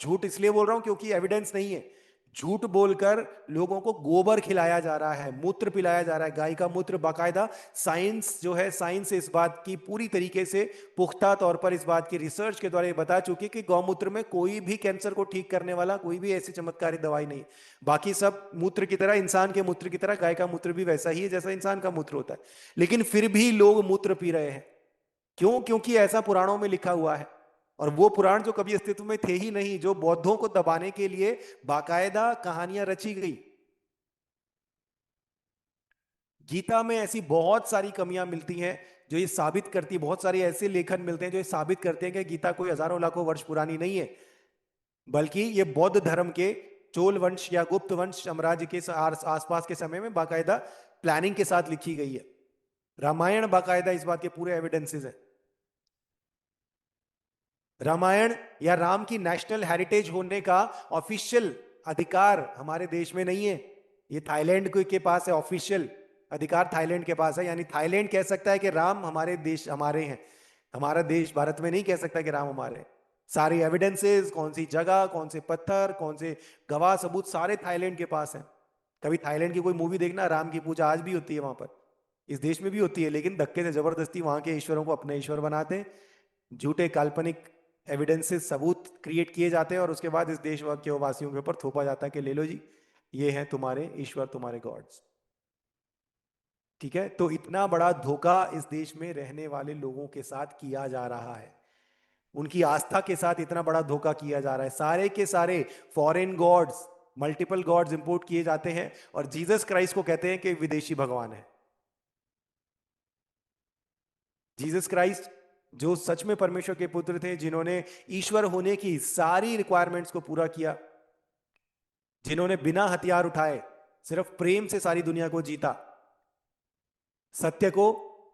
झूठ इसलिए बोल रहा हूं क्योंकि एविडेंस नहीं है, झूठ बोलकर लोगों को गोबर खिलाया जा रहा है, मूत्र पिलाया जा रहा है, गाय का मूत्र। बाकायदा साइंस जो है, साइंस इस बात की पूरी तरीके से पुख्ता तौर पर इस बात की रिसर्च के द्वारा ये बता चुकी कि गौमूत्र में कोई भी कैंसर को ठीक करने वाला कोई भी ऐसी चमत्कारी दवाई नहीं। बाकी सब मूत्र की तरह, इंसान के मूत्र की तरह गाय का मूत्र भी वैसा ही है जैसा इंसान का मूत्र होता है, लेकिन फिर भी लोग मूत्र पी रहे हैं। क्यों? क्योंकि ऐसा पुराणों में लिखा हुआ है। और वो पुराण जो कभी अस्तित्व में थे ही नहीं, जो बौद्धों को दबाने के लिए बाकायदा कहानियां रची गई। गीता में ऐसी बहुत सारी कमियां मिलती हैं जो ये साबित करती, बहुत सारे ऐसे लेखन मिलते हैं जो ये साबित करते हैं कि गीता कोई हजारों लाखों वर्ष पुरानी नहीं है, बल्कि ये बौद्ध धर्म के चोल वंश या गुप्त वंश साम्राज्य के आसपास के समय में बाकायदा प्लानिंग के साथ लिखी गई है। रामायण बाकायदा इस बात के पूरे एविडेंसेस है। रामायण या राम की नेशनल हेरिटेज होने का ऑफिशियल अधिकार हमारे देश में नहीं है, ये थाईलैंड के पास है। ऑफिशियल अधिकार थाईलैंड के पास है, यानी थाईलैंड कह सकता है कि राम हमारे देश, हमारे हैं। हमारा देश भारत में नहीं कह सकता कि राम हमारे हैं। सारी एविडेंसेस, कौन सी जगह, कौन से पत्थर, कौन से गवाह सबूत, सारे थाईलैंड के पास है। कभी थाईलैंड की कोई मूवी देखना, राम की पूजा आज भी होती है वहां पर। इस देश में भी होती है, लेकिन धक्के से जबरदस्ती वहां के ईश्वरों को अपने ईश्वर बनाते हैं, झूठे काल्पनिक एविडेंसेस सबूत क्रिएट किए जाते हैं और उसके बाद इस देश के वासियों के ऊपर थोपा जाता है कि ले लो जी, ये हैं तुम्हारे ईश्वर, तुम्हारे गॉड्स। ठीक है, तो इतना बड़ा धोखा इस देश में रहने वाले लोगों के साथ किया जा रहा है, उनकी आस्था के साथ इतना बड़ा धोखा किया जा रहा है। सारे के सारे foreign gods, multiple gods import किए जाते हैं और जीसस क्राइस्ट को कहते हैं कि विदेशी भगवान है। जीसस क्राइस्ट जो सच में परमेश्वर के पुत्र थे, जिन्होंने ईश्वर होने की सारी रिक्वायरमेंट्स को पूरा किया, जिन्होंने बिना हथियार उठाए सिर्फ प्रेम से सारी दुनिया को जीता, सत्य को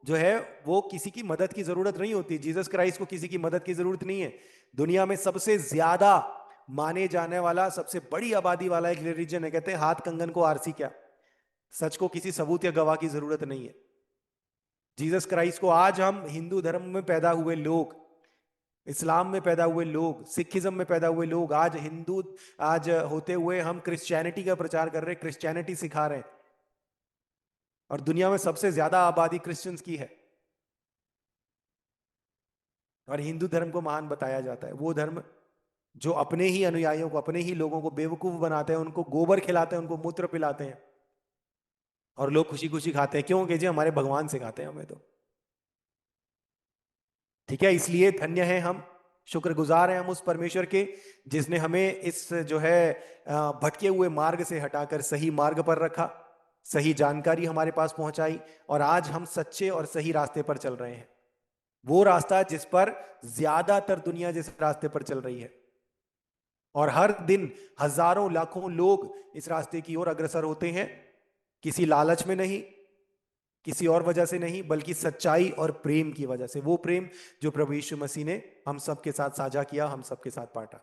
जो है वो किसी की मदद की जरूरत नहीं होती, जीसस क्राइस्ट को किसी की मदद की जरूरत नहीं है। दुनिया में सबसे ज्यादा माने जाने वाला, सबसे बड़ी आबादी वाला एक रिलीजन है, कहते हैं हाथ कंगन को आरसी क्या। सच को किसी सबूत या गवाह की जरूरत नहीं है। जीसस क्राइस्ट को आज हम हिंदू धर्म में पैदा हुए लोग, इस्लाम में पैदा हुए लोग, सिखिज्म में पैदा हुए लोग, आज हिंदू आज होते हुए हम क्रिश्चियनिटी का प्रचार कर रहे हैं, क्रिश्चियनिटी सिखा रहे हैं, और दुनिया में सबसे ज्यादा आबादी क्रिश्चियंस की है, और हिंदू धर्म को महान बताया जाता है। वो धर्म जो अपने ही अनुयायियों को, अपने ही लोगों को बेवकूफ बनाते हैं, उनको गोबर खिलाते हैं, उनको मूत्र पिलाते हैं, और लोग खुशी खुशी खाते हैं। क्यों? कि जी हमारे भगवान सिखाते हैं हमें तो। ठीक है, इसलिए धन्य है हम, शुक्रगुजार हैं हम उस परमेश्वर के जिसने हमें इस जो है भटके हुए मार्ग से हटाकर सही मार्ग पर रखा, सही जानकारी हमारे पास पहुंचाई, और आज हम सच्चे और सही रास्ते पर चल रहे हैं। वो रास्ता जिस पर ज्यादातर दुनिया जिस रास्ते पर चल रही है, और हर दिन हजारों लाखों लोग इस रास्ते की ओर अग्रसर होते हैं, किसी लालच में नहीं, किसी और वजह से नहीं, बल्कि सच्चाई और प्रेम की वजह से। वो प्रेम जो प्रभु यीशु मसीह ने हम सबके साथ साझा किया, हम सबके साथ बांटा।